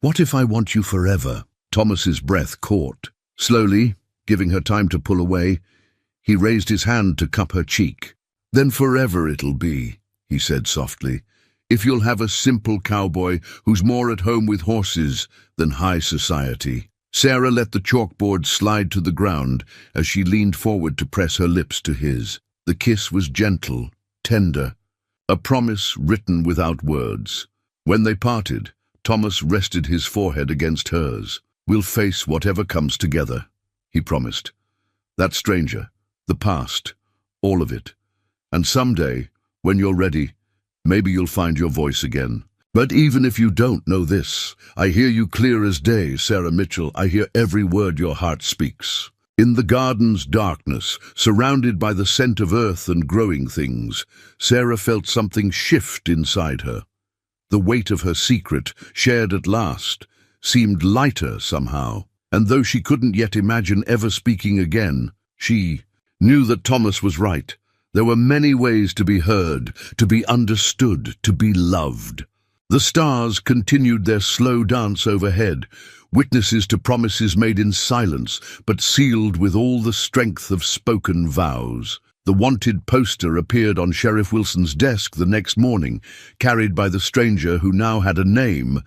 What if I want you forever? Thomas's breath caught. Slowly, giving her time to pull away, he raised his hand to cup her cheek. Then forever it'll be, he said softly, if you'll have a simple cowboy who's more at home with horses than high society. Sarah let the chalkboard slide to the ground as she leaned forward to press her lips to his. The kiss was gentle, tender, a promise written without words. When they parted, Thomas rested his forehead against hers. We'll face whatever comes together, he promised. That stranger, the past, all of it. And someday, when you're ready, maybe you'll find your voice again. But even if you don't know this, I hear you clear as day, Sarah Mitchell. I hear every word your heart speaks. In the garden's darkness, surrounded by the scent of earth and growing things, Sarah felt something shift inside her. The weight of her secret, shared at last, seemed lighter somehow. And though she couldn't yet imagine ever speaking again, she knew that Thomas was right. There were many ways to be heard, to be understood, to be loved. The stars continued their slow dance overhead, witnesses to promises made in silence, but sealed with all the strength of spoken vows. The wanted poster appeared on Sheriff Wilson's desk the next morning, carried by the stranger who now had a name,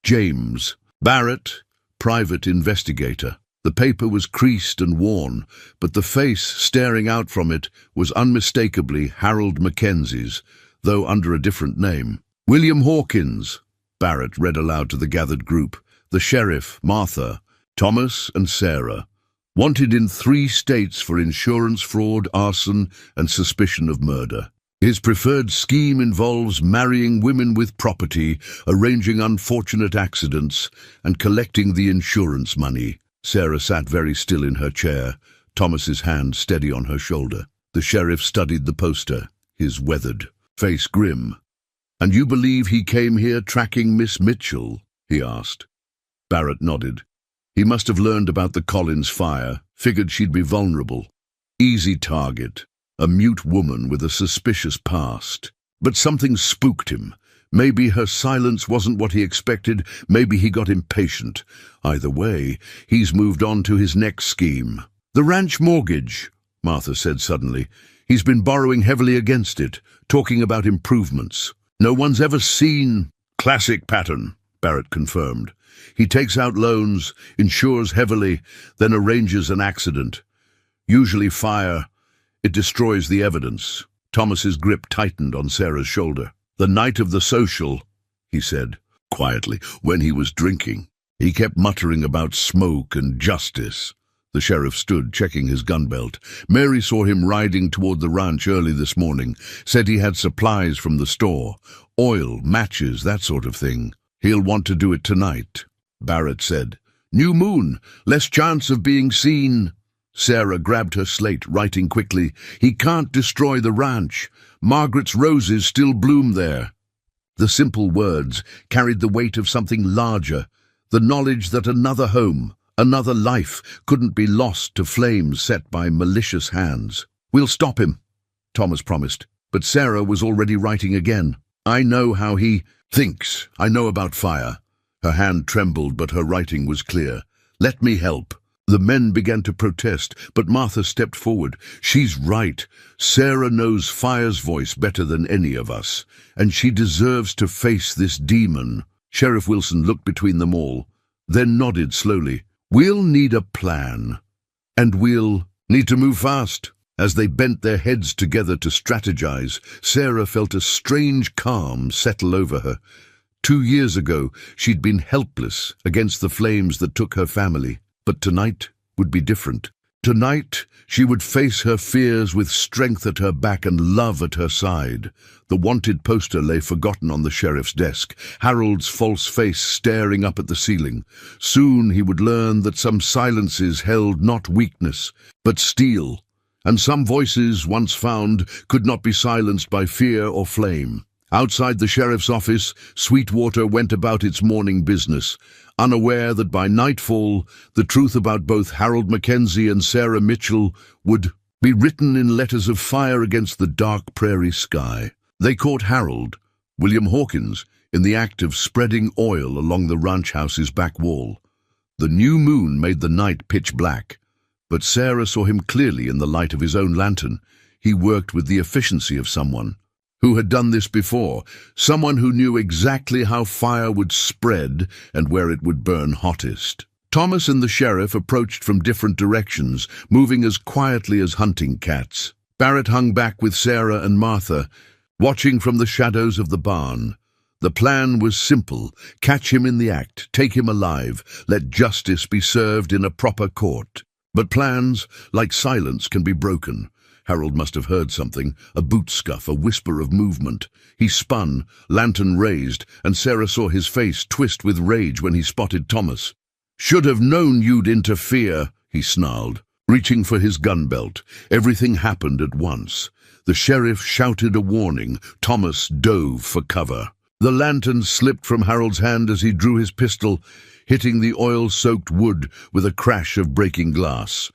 James Barrett, private investigator. The paper was creased and worn, but the face staring out from it was unmistakably Harold Mackenzie's, though under a different name. "William Hawkins," Barrett read aloud to the gathered group. "The sheriff, Martha, Thomas and Sarah. Wanted in 3 states for insurance fraud, arson, and suspicion of murder. His preferred scheme involves marrying women with property, arranging unfortunate accidents, and collecting the insurance money." Sarah sat very still in her chair, Thomas's hand steady on her shoulder. The sheriff studied the poster, his weathered face grim. "And you believe he came here tracking Miss Mitchell?" he asked. Barrett nodded. He must have learned about the Collins fire, figured she'd be vulnerable. Easy target, a mute woman with a suspicious past. But something spooked him. Maybe her silence wasn't what he expected, maybe he got impatient. Either way, he's moved on to his next scheme. "The ranch mortgage," Martha said suddenly. "He's been borrowing heavily against it, talking about improvements. No one's ever seen—" "Classic pattern," Barrett confirmed. "He takes out loans, insures heavily, then arranges an accident. Usually fire. It destroys the evidence." Thomas's grip tightened on Sarah's shoulder. "The night of the social," he said, quietly, "when he was drinking. He kept muttering about smoke and justice." The sheriff stood, checking his gun belt. "Mary saw him riding toward the ranch early this morning. Said he had supplies from the store. Oil, matches, that sort of thing. He'll want to do it tonight." Barrett said, "New moon, less chance of being seen." Sarah grabbed her slate, writing quickly, "He can't destroy the ranch. Margaret's roses still bloom there." The simple words carried the weight of something larger, the knowledge that another home, another life, couldn't be lost to flames set by malicious hands. "We'll stop him," Thomas promised, but Sarah was already writing again. "I know how he thinks. I know about fire." Her hand trembled, but her writing was clear. "Let me help." The men began to protest, but Martha stepped forward. "She's right. Sarah knows fire's voice better than any of us, and she deserves to face this demon." Sheriff Wilson looked between them all, then nodded slowly. "We'll need a plan, and we'll need to move fast." As they bent their heads together to strategize, Sarah felt a strange calm settle over her. 2 years ago, she'd been helpless against the flames that took her family. But tonight would be different. Tonight, she would face her fears with strength at her back and love at her side. The wanted poster lay forgotten on the sheriff's desk, Harold's false face staring up at the ceiling. Soon he would learn that some silences held not weakness, but steel, and some voices, once found, could not be silenced by fear or flame. Outside the sheriff's office, Sweetwater went about its morning business, unaware that by nightfall, the truth about both Harold Mackenzie and Sarah Mitchell would be written in letters of fire against the dark prairie sky. They caught Harold, William Hawkins, in the act of spreading oil along the ranch house's back wall. The new moon made the night pitch black, but Sarah saw him clearly in the light of his own lantern. He worked with the efficiency of someone who had done this before, someone who knew exactly how fire would spread and where it would burn hottest. Thomas and the sheriff approached from different directions, moving as quietly as hunting cats. Barrett hung back with Sarah and Martha, watching from the shadows of the barn. The plan was simple: catch him in the act, take him alive, let justice be served in a proper court. But plans, like silence, can be broken. Harold must have heard something, a boot scuff, a whisper of movement. He spun, lantern raised, and Sarah saw his face twist with rage when he spotted Thomas. "Should have known you'd interfere," he snarled, reaching for his gun belt. Everything happened at once. The sheriff shouted a warning. Thomas dove for cover. The lantern slipped from Harold's hand as he drew his pistol, hitting the oil-soaked wood with a crash of breaking glass.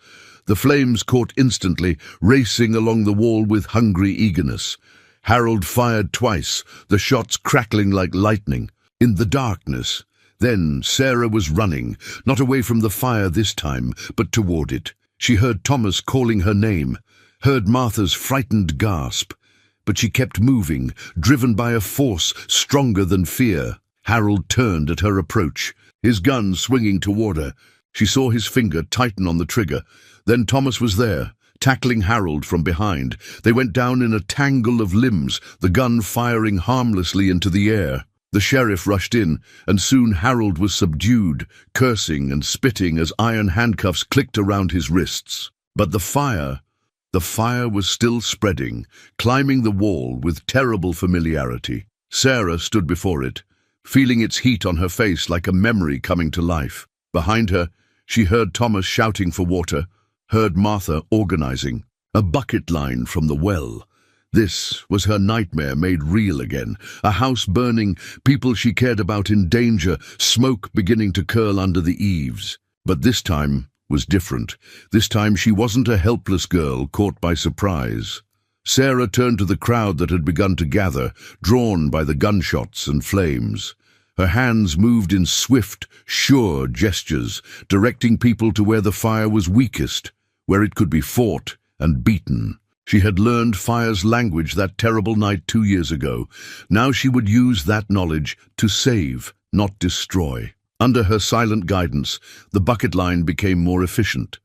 The flames caught instantly, racing along the wall with hungry eagerness. Harold fired twice, the shots crackling like lightning. In the darkness, then Sarah was running, not away from the fire this time, but toward it. She heard Thomas calling her name, heard Martha's frightened gasp. But she kept moving, driven by a force stronger than fear. Harold turned at her approach, his gun swinging toward her. She saw his finger tighten on the trigger. Then Thomas was there, tackling Harold from behind. They went down in a tangle of limbs, the gun firing harmlessly into the air. The sheriff rushed in, and soon Harold was subdued, cursing and spitting as iron handcuffs clicked around his wrists. But the fire was still spreading, climbing the wall with terrible familiarity. Sarah stood before it, feeling its heat on her face like a memory coming to life. Behind her, she heard Thomas shouting for water, heard Martha organizing. A bucket line from the well. This was her nightmare made real again. A house burning, people she cared about in danger, smoke beginning to curl under the eaves. But this time was different. This time she wasn't a helpless girl caught by surprise. Sarah turned to the crowd that had begun to gather, drawn by the gunshots and flames. Her hands moved in swift, sure gestures, directing people to where the fire was weakest, where it could be fought and beaten. She had learned fire's language that terrible night 2 years ago. Now she would use that knowledge to save, not destroy. Under her silent guidance, the bucket line became more efficient.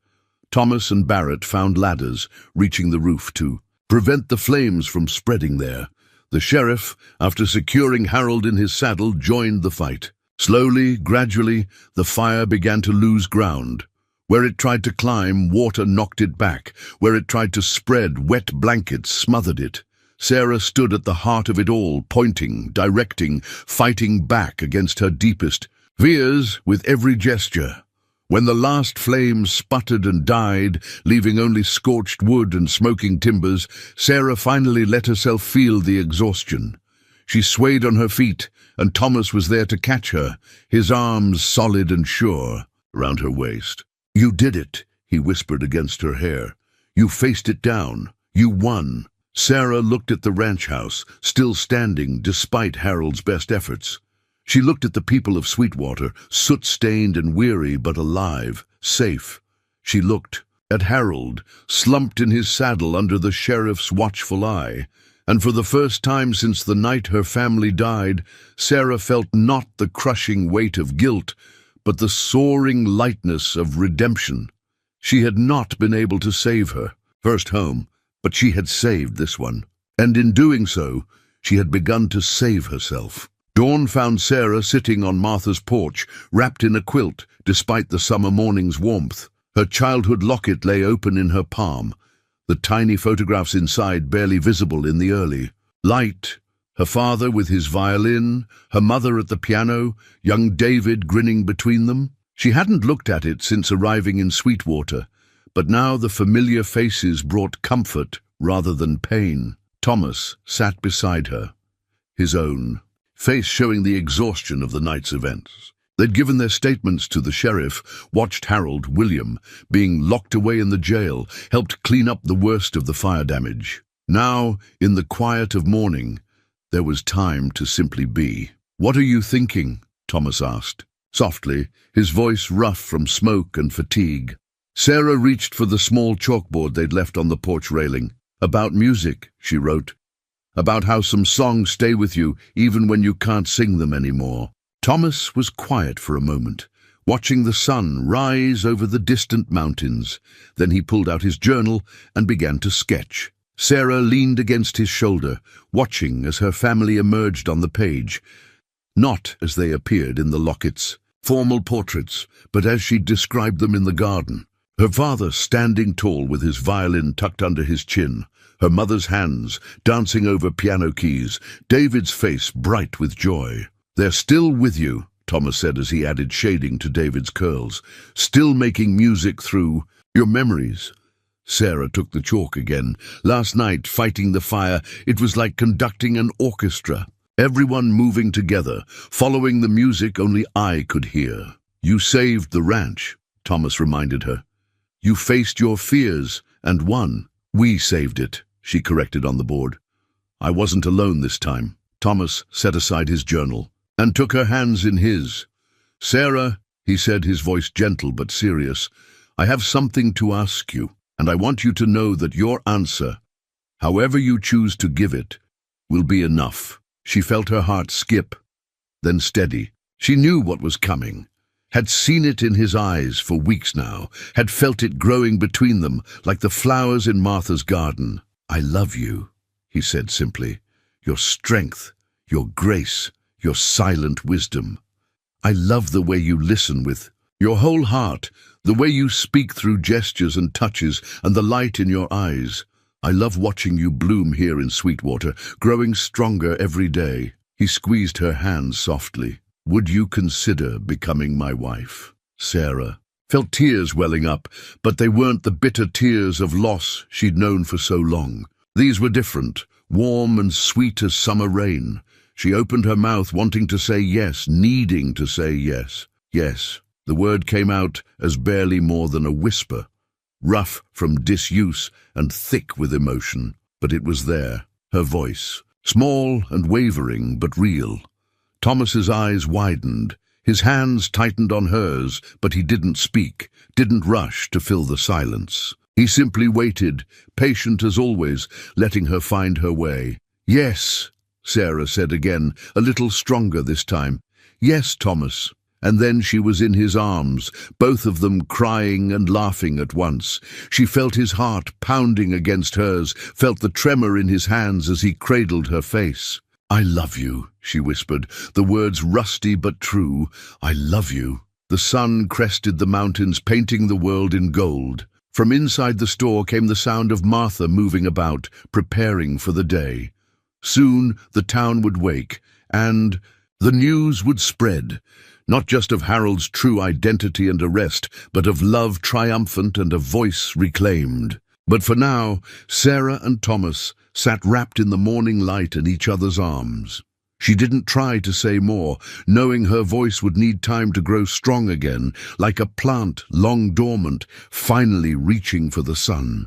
Thomas and Barrett found ladders, reaching the roof to prevent the flames from spreading there. The sheriff, after securing Harold in his saddle, joined the fight. Slowly, gradually, the fire began to lose ground. Where it tried to climb, water knocked it back. Where it tried to spread, wet blankets smothered it. Sarah stood at the heart of it all, pointing, directing, fighting back against her deepest fears with every gesture. When the last flames sputtered and died, leaving only scorched wood and smoking timbers, Sarah finally let herself feel the exhaustion. She swayed on her feet, and Thomas was there to catch her, his arms solid and sure around her waist. "You did it," he whispered against her hair. "You faced it down. You won." Sarah looked at the ranch house, still standing despite Harold's best efforts. She looked at the people of Sweetwater, soot-stained and weary but alive, safe. She looked at Harold, slumped in his saddle under the sheriff's watchful eye. And for the first time since the night her family died, Sarah felt not the crushing weight of guilt, but the soaring lightness of redemption. She had not been able to save her first home, but she had saved this one. And in doing so, she had begun to save herself. Dawn found Sarah sitting on Martha's porch, wrapped in a quilt, despite the summer morning's warmth. Her childhood locket lay open in her palm, the tiny photographs inside barely visible in the early light. Her father with his violin, her mother at the piano, young David grinning between them. She hadn't looked at it since arriving in Sweetwater, but now the familiar faces brought comfort rather than pain. Thomas sat beside her, his own face showing the exhaustion of the night's events. They'd given their statements to the sheriff, watched Harold, William, being locked away in the jail, helped clean up the worst of the fire damage. Now, in the quiet of morning, there was time to simply be. "What are you thinking?" Thomas asked. Softly, his voice rough from smoke and fatigue. Sarah reached for the small chalkboard they'd left on the porch railing. "About music," she wrote. "About how some songs stay with you even when you can't sing them anymore." Thomas was quiet for a moment, watching the sun rise over the distant mountains. Then he pulled out his journal and began to sketch. Sarah leaned against his shoulder, watching as her family emerged on the page, not as they appeared in the lockets, formal portraits, but as she described them in the garden. Her father standing tall with his violin tucked under his chin, her mother's hands dancing over piano keys, David's face bright with joy. "They're still with you," Thomas said as he added shading to David's curls, "still making music through your memories." Sarah took the chalk again. "Last night, fighting the fire, it was like conducting an orchestra. Everyone moving together, following the music only I could hear." "You saved the ranch," Thomas reminded her. "You faced your fears and won." "We saved it," she corrected on the board. "I wasn't alone this time." Thomas set aside his journal and took her hands in his. "Sarah," he said, his voice gentle but serious, "I have something to ask you, and I want you to know that your answer, however you choose to give it, will be enough." She felt her heart skip, then steady. She knew what was coming. had seen it in his eyes for weeks now, had felt it growing between them like the flowers in Martha's garden. "I love you," he said simply. "Your strength, your grace, your silent wisdom. I love the way you listen with your whole heart, the way you speak through gestures and touches, and the light in your eyes. I love watching you bloom here in Sweetwater, growing stronger every day." He squeezed her hand softly. "Would you consider becoming my wife?" Sarah felt tears welling up, but they weren't the bitter tears of loss she'd known for so long. These were different, warm and sweet as summer rain. She opened her mouth, wanting to say yes, needing to say yes. Yes. The word came out as barely more than a whisper, rough from disuse and thick with emotion. But it was there, her voice, small and wavering but real. Thomas's eyes widened, his hands tightened on hers, but he didn't speak, didn't rush to fill the silence. He simply waited, patient as always, letting her find her way. "Yes," Sarah said again, a little stronger this time. "Yes, Thomas." And then she was in his arms, both of them crying and laughing at once. She felt his heart pounding against hers, felt the tremor in his hands as he cradled her face. "I love you," she whispered, the words rusty but true. "I love you." The sun crested the mountains, painting the world in gold. From inside the store came the sound of Martha moving about, preparing for the day. Soon the town would wake, and the news would spread. Not just of Harold's true identity and arrest, but of love triumphant and a voice reclaimed. But for now, Sarah and Thomas sat wrapped in the morning light in each other's arms. She didn't try to say more, knowing her voice would need time to grow strong again, like a plant long dormant, finally reaching for the sun.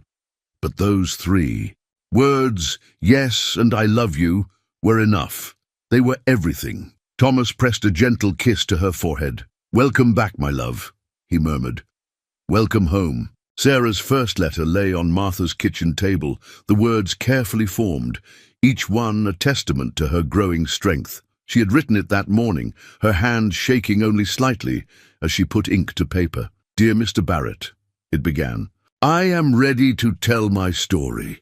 But those three words, "yes" and "I love you," were enough. They were everything. Thomas pressed a gentle kiss to her forehead. "Welcome back, my love," he murmured. "Welcome home." Sarah's first letter lay on Martha's kitchen table, the words carefully formed, each one a testament to her growing strength. She had written it that morning, her hand shaking only slightly as she put ink to paper. "Dear Mr. Barrett," it began, "I am ready to tell my story."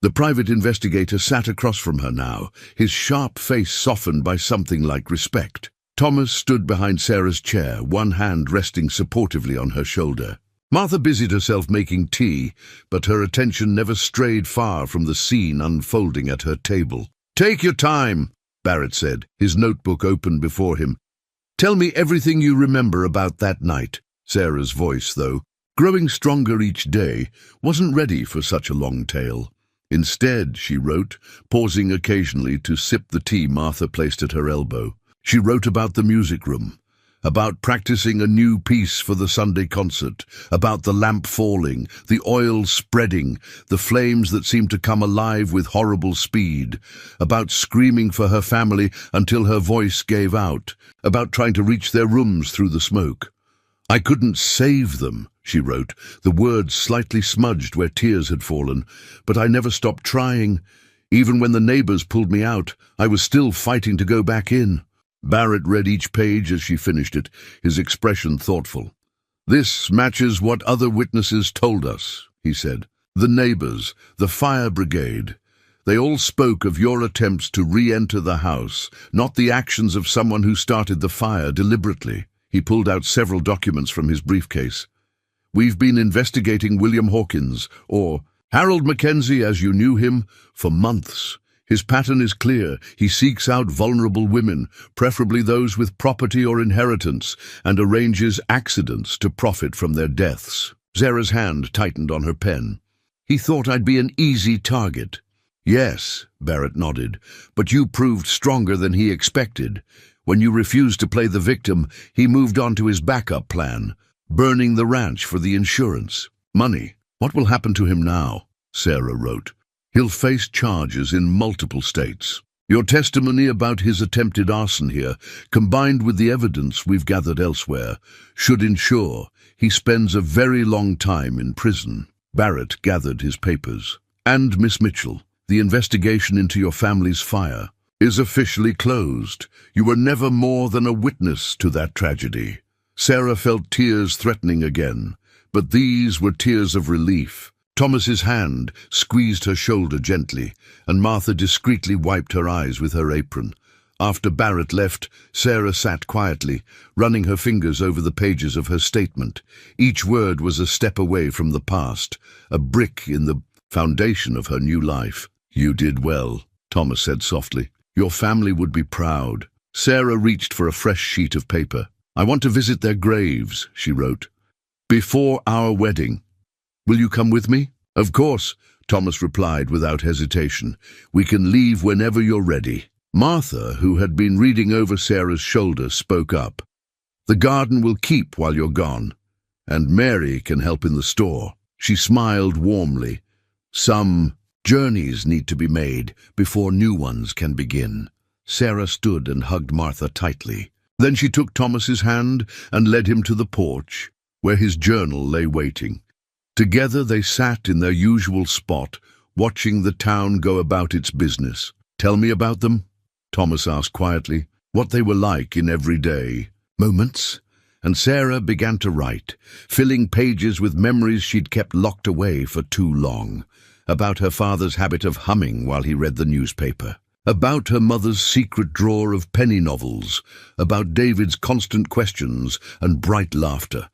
The private investigator sat across from her now, his sharp face softened by something like respect. Thomas stood behind Sarah's chair, one hand resting supportively on her shoulder. Martha busied herself making tea, but her attention never strayed far from the scene unfolding at her table. "Take your time," Barrett said, his notebook open before him. "Tell me everything you remember about that night." Sarah's voice, though growing stronger each day, wasn't ready for such a long tale. Instead, she wrote, pausing occasionally to sip the tea Martha placed at her elbow. She wrote about the music room, about practicing a new piece for the Sunday concert, about the lamp falling, the oil spreading, the flames that seemed to come alive with horrible speed, about screaming for her family until her voice gave out, about trying to reach their rooms through the smoke. "I couldn't save them," she wrote, the words slightly smudged where tears had fallen, "but I never stopped trying. Even when the neighbors pulled me out, I was still fighting to go back in." Barrett read each page as she finished it, his expression thoughtful. "This matches what other witnesses told us," he said. "The neighbors, the fire brigade. They all spoke of your attempts to re-enter the house, not the actions of someone who started the fire deliberately." He pulled out several documents from his briefcase. "We've been investigating William Hawkins, or Harold Mackenzie as you knew him, for months. His pattern is clear. He seeks out vulnerable women, preferably those with property or inheritance, and arranges accidents to profit from their deaths." Sarah's hand tightened on her pen. "He thought I'd be an easy target." "Yes," Barrett nodded, "but you proved stronger than he expected. When you refused to play the victim, he moved on to his backup plan, burning the ranch for the insurance. Money. What will happen to him now?" Sarah wrote. "He'll face charges in multiple states. Your testimony about his attempted arson here, combined with the evidence we've gathered elsewhere, should ensure he spends a very long time in prison." Barrett gathered his papers. "And Miss Mitchell, the investigation into your family's fire is officially closed. You were never more than a witness to that tragedy." Sarah felt tears threatening again, but these were tears of relief. Thomas's hand squeezed her shoulder gently, and Martha discreetly wiped her eyes with her apron. After Barrett left, Sarah sat quietly, running her fingers over the pages of her statement. Each word was a step away from the past, a brick in the foundation of her new life. "You did well," Thomas said softly. "Your family would be proud." Sarah reached for a fresh sheet of paper. "I want to visit their graves," she wrote. "Before our wedding. Will you come with me?" "Of course," Thomas replied without hesitation. "We can leave whenever you're ready." Martha, who had been reading over Sarah's shoulder, spoke up. "The garden will keep while you're gone, and Mary can help in the store." She smiled warmly. "Some journeys need to be made before new ones can begin." Sarah stood and hugged Martha tightly. Then she took Thomas's hand and led him to the porch, where his journal lay waiting. Together they sat in their usual spot, watching the town go about its business. "Tell me about them," Thomas asked quietly, "what they were like in everyday moments." And Sarah began to write, filling pages with memories she'd kept locked away for too long. About her father's habit of humming while he read the newspaper. About her mother's secret drawer of penny novels. About David's constant questions and bright laughter.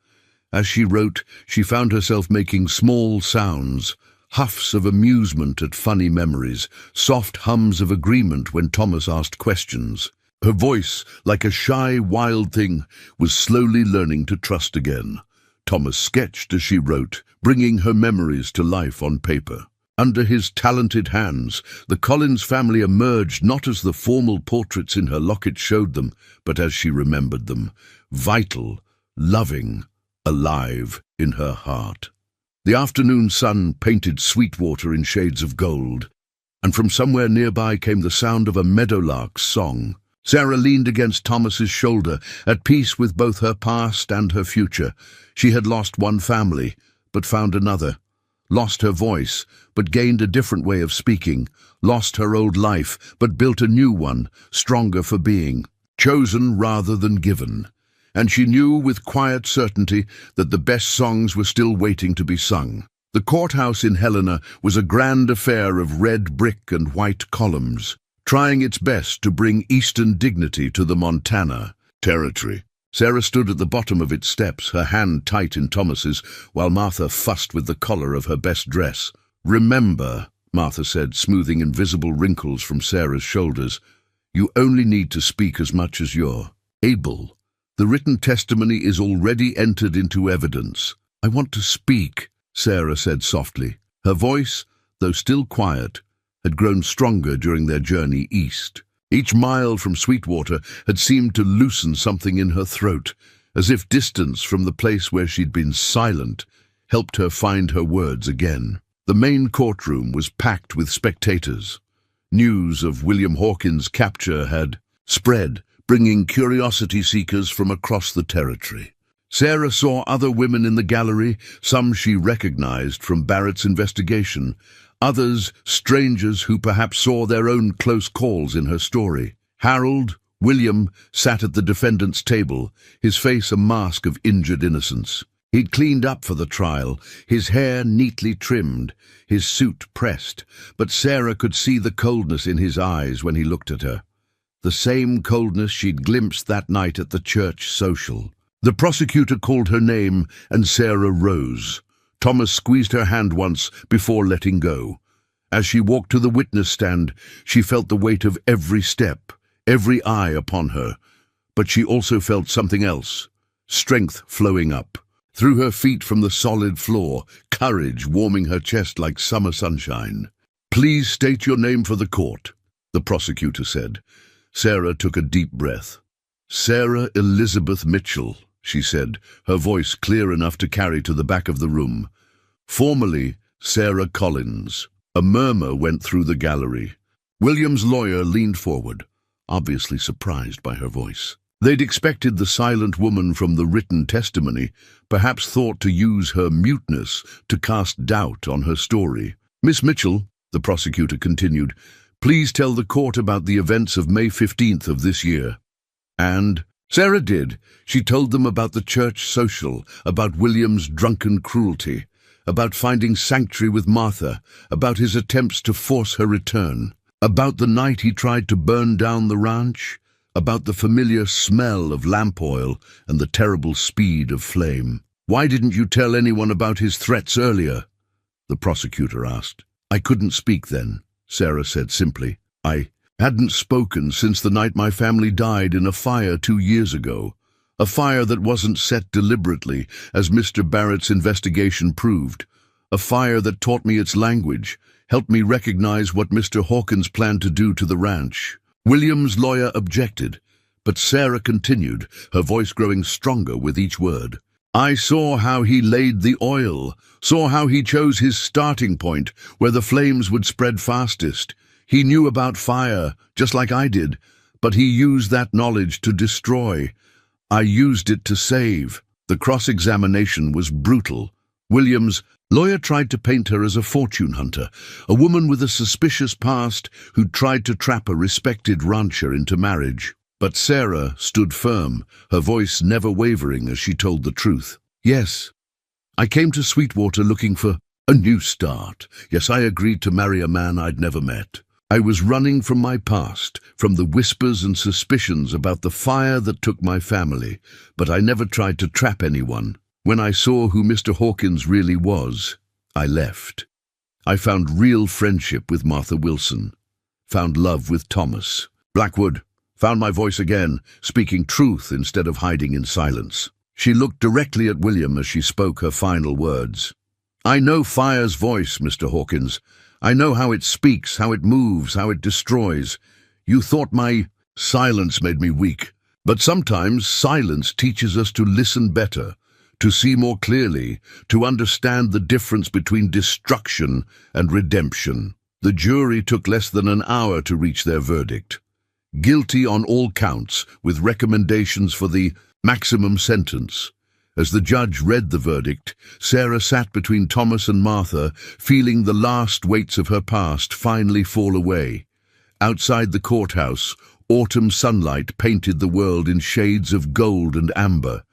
As she wrote, she found herself making small sounds, huffs of amusement at funny memories, soft hums of agreement when Thomas asked questions. Her voice, like a shy, wild thing, was slowly learning to trust again. Thomas sketched as she wrote, bringing her memories to life on paper. Under his talented hands, the Collins family emerged not as the formal portraits in her locket showed them, but as she remembered them, vital, loving, alive in her heart. The afternoon sun painted Sweetwater in shades of gold, and from somewhere nearby came the sound of a meadowlark's song. Sarah leaned against Thomas's shoulder, at peace with both her past and her future. She had lost one family, but found another. Lost her voice, but gained a different way of speaking. Lost her old life, but built a new one, stronger for being. Chosen rather than given. And she knew with quiet certainty that the best songs were still waiting to be sung. The courthouse in Helena was a grand affair of red brick and white columns, trying its best to bring Eastern dignity to the Montana territory. Sarah stood at the bottom of its steps, her hand tight in Thomas's, while Martha fussed with the collar of her best dress. "Remember," Martha said, smoothing invisible wrinkles from Sarah's shoulders, "you only need to speak as much as you're able. The written testimony is already entered into evidence." "I want to speak," Sarah said softly. Her voice, though still quiet, had grown stronger during their journey east. Each mile from Sweetwater had seemed to loosen something in her throat, as if distance from the place where she'd been silent helped her find her words again. The main courtroom was packed with spectators. News of William Hawkins' capture had spread, bringing curiosity seekers from across the territory. Sarah saw other women in the gallery, some she recognized from Barrett's investigation, others strangers who perhaps saw their own close calls in her story. Harold, William, sat at the defendant's table, his face a mask of injured innocence. He'd cleaned up for the trial, his hair neatly trimmed, his suit pressed, but Sarah could see the coldness in his eyes when he looked at her. The same coldness she'd glimpsed that night at the church social. The prosecutor called her name, and Sarah rose. Thomas squeezed her hand once before letting go. As she walked to the witness stand, she felt the weight of every step, every eye upon her. But she also felt something else, strength flowing up. Through her feet from the solid floor, courage warming her chest like summer sunshine. "Please state your name for the court," the prosecutor said. Sarah took a deep breath. "Sarah Elizabeth Mitchell," she said, her voice clear enough to carry to the back of the room. "Formerly, Sarah Collins." A murmur went through the gallery. William's lawyer leaned forward, obviously surprised by her voice. They'd expected the silent woman from the written testimony, perhaps thought to use her muteness to cast doubt on her story. "Miss Mitchell," the prosecutor continued, "please tell the court about the events of May 15th of this year." And, Sarah did. She told them about the church social, about William's drunken cruelty, about finding sanctuary with Martha, about his attempts to force her return, about the night he tried to burn down the ranch, about the familiar smell of lamp oil and the terrible speed of flame. "Why didn't you tell anyone about his threats earlier?" the prosecutor asked. "I couldn't speak then," Sarah said simply. "I hadn't spoken since the night my family died in a fire 2 years ago. A fire that wasn't set deliberately, as Mr. Barrett's investigation proved. A fire that taught me its language, helped me recognize what Mr. Hawkins planned to do to the ranch." William's lawyer objected, but Sarah continued, her voice growing stronger with each word. "I saw how he laid the oil, saw how he chose his starting point, where the flames would spread fastest. He knew about fire, just like I did, but he used that knowledge to destroy. I used it to save." The cross-examination was brutal. William's lawyer tried to paint her as a fortune hunter, a woman with a suspicious past who tried to trap a respected rancher into marriage. But Sarah stood firm, her voice never wavering as she told the truth. "Yes, I came to Sweetwater looking for a new start. Yes, I agreed to marry a man I'd never met. I was running from my past, from the whispers and suspicions about the fire that took my family, but I never tried to trap anyone. When I saw who Mr. Hawkins really was, I left. I found real friendship with Martha Wilson, found love with Thomas. Blackwood, found my voice again, speaking truth instead of hiding in silence." She looked directly at William as she spoke her final words. "I know fire's voice, Mr. Hawkins. I know how it speaks, how it moves, how it destroys. You thought my silence made me weak. But sometimes silence teaches us to listen better, to see more clearly, to understand the difference between destruction and redemption." The jury took less than an hour to reach their verdict. Guilty on all counts, with recommendations for the maximum sentence. As the judge read the verdict, Sarah sat between Thomas and Martha, feeling the last weights of her past finally fall away. Outside the courthouse, autumn sunlight painted the world in shades of gold and amber.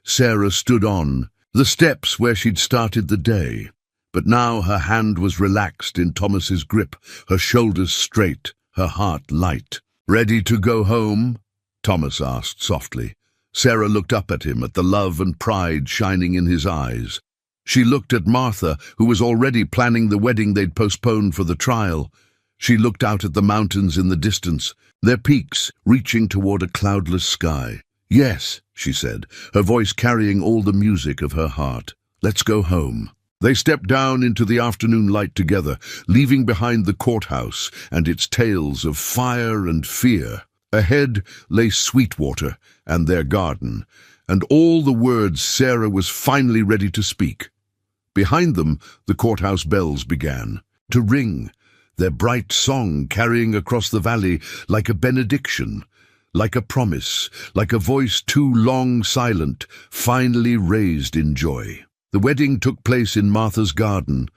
Sarah stood on the steps where she'd started the day, but now her hand was relaxed in Thomas's grip, her shoulders straight, her heart light. "Ready to go home?" Thomas asked softly. Sarah looked up at him, at the love and pride shining in his eyes. She looked at Martha, who was already planning the wedding they'd postponed for the trial. She looked out at the mountains in the distance, their peaks reaching toward a cloudless sky. "Yes," she said, her voice carrying all the music of her heart. "Let's go home." They stepped down into the afternoon light together, leaving behind the courthouse and its tales of fire and fear. Ahead lay Sweetwater and their garden, and all the words Sarah was finally ready to speak. Behind them, the courthouse bells began to ring, their bright song carrying across the valley like a benediction, like a promise, like a voice too long silent, finally raised in joy. The wedding took place in Martha's garden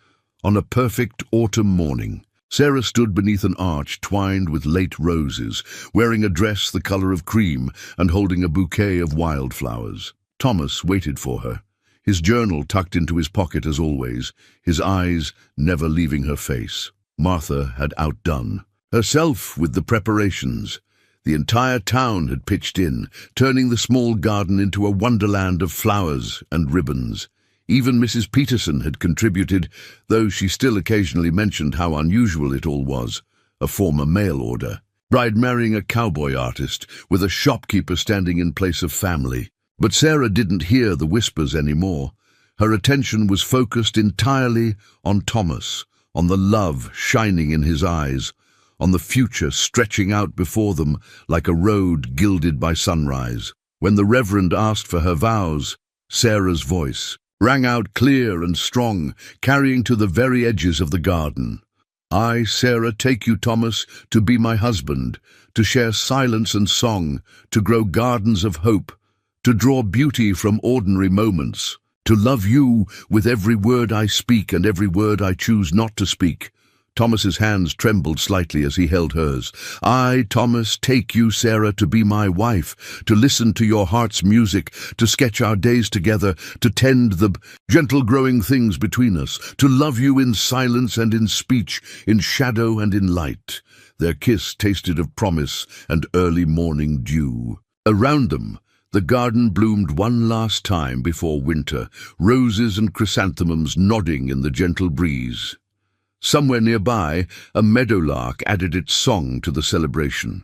on a perfect autumn morning. Sarah stood beneath an arch twined with late roses, wearing a dress the color of cream and holding a bouquet of wildflowers. Thomas waited for her, his journal tucked into his pocket as always, his eyes never leaving her face. Martha had outdone herself with the preparations. The entire town had pitched in, turning the small garden into a wonderland of flowers and ribbons. Even Mrs. Peterson had contributed, though she still occasionally mentioned how unusual it all was, a former mail order. Bride marrying a cowboy artist, with a shopkeeper standing in place of family. But Sarah didn't hear the whispers anymore. Her attention was focused entirely on Thomas, on the love shining in his eyes, on the future stretching out before them like a road gilded by sunrise. When the Reverend asked for her vows, Sarah's voice rang out clear and strong, carrying to the very edges of the garden. "I, Sarah, take you, Thomas, to be my husband, to share silence and song, to grow gardens of hope, to draw beauty from ordinary moments, to love you with every word I speak and every word I choose not to speak, Thomas's hands trembled slightly as he held hers. "I, Thomas, take you, Sarah, to be my wife, to listen to your heart's music, to sketch our days together, to tend the gentle growing things between us, to love you in silence and in speech, in shadow and in light." Their kiss tasted of promise and early morning dew. Around them, the garden bloomed one last time before winter, roses and chrysanthemums nodding in the gentle breeze. Somewhere nearby, a meadowlark added its song to the celebration.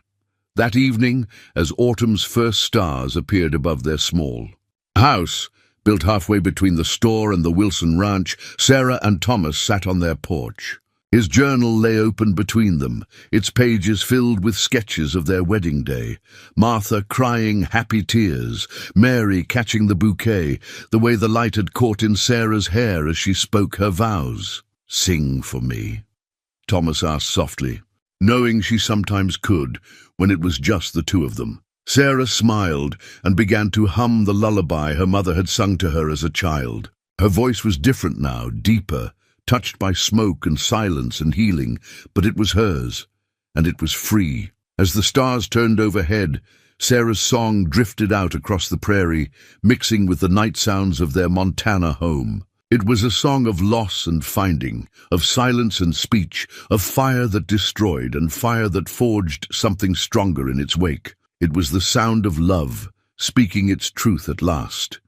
That evening, as autumn's first stars appeared above their small house, built halfway between the store and the Wilson Ranch, Sarah and Thomas sat on their porch. His journal lay open between them, its pages filled with sketches of their wedding day. Martha crying happy tears, Mary catching the bouquet, the way the light had caught in Sarah's hair as she spoke her vows. "Sing for me," Thomas asked softly, knowing she sometimes could when it was just the two of them. Sarah smiled and began to hum the lullaby her mother had sung to her as a child. Her voice was different now, deeper, touched by smoke and silence and healing, but it was hers, and it was free. As the stars turned overhead, Sarah's song drifted out across the prairie, mixing with the night sounds of their Montana home. It was a song of loss and finding, of silence and speech, of fire that destroyed and fire that forged something stronger in its wake. It was the sound of love, speaking its truth at last.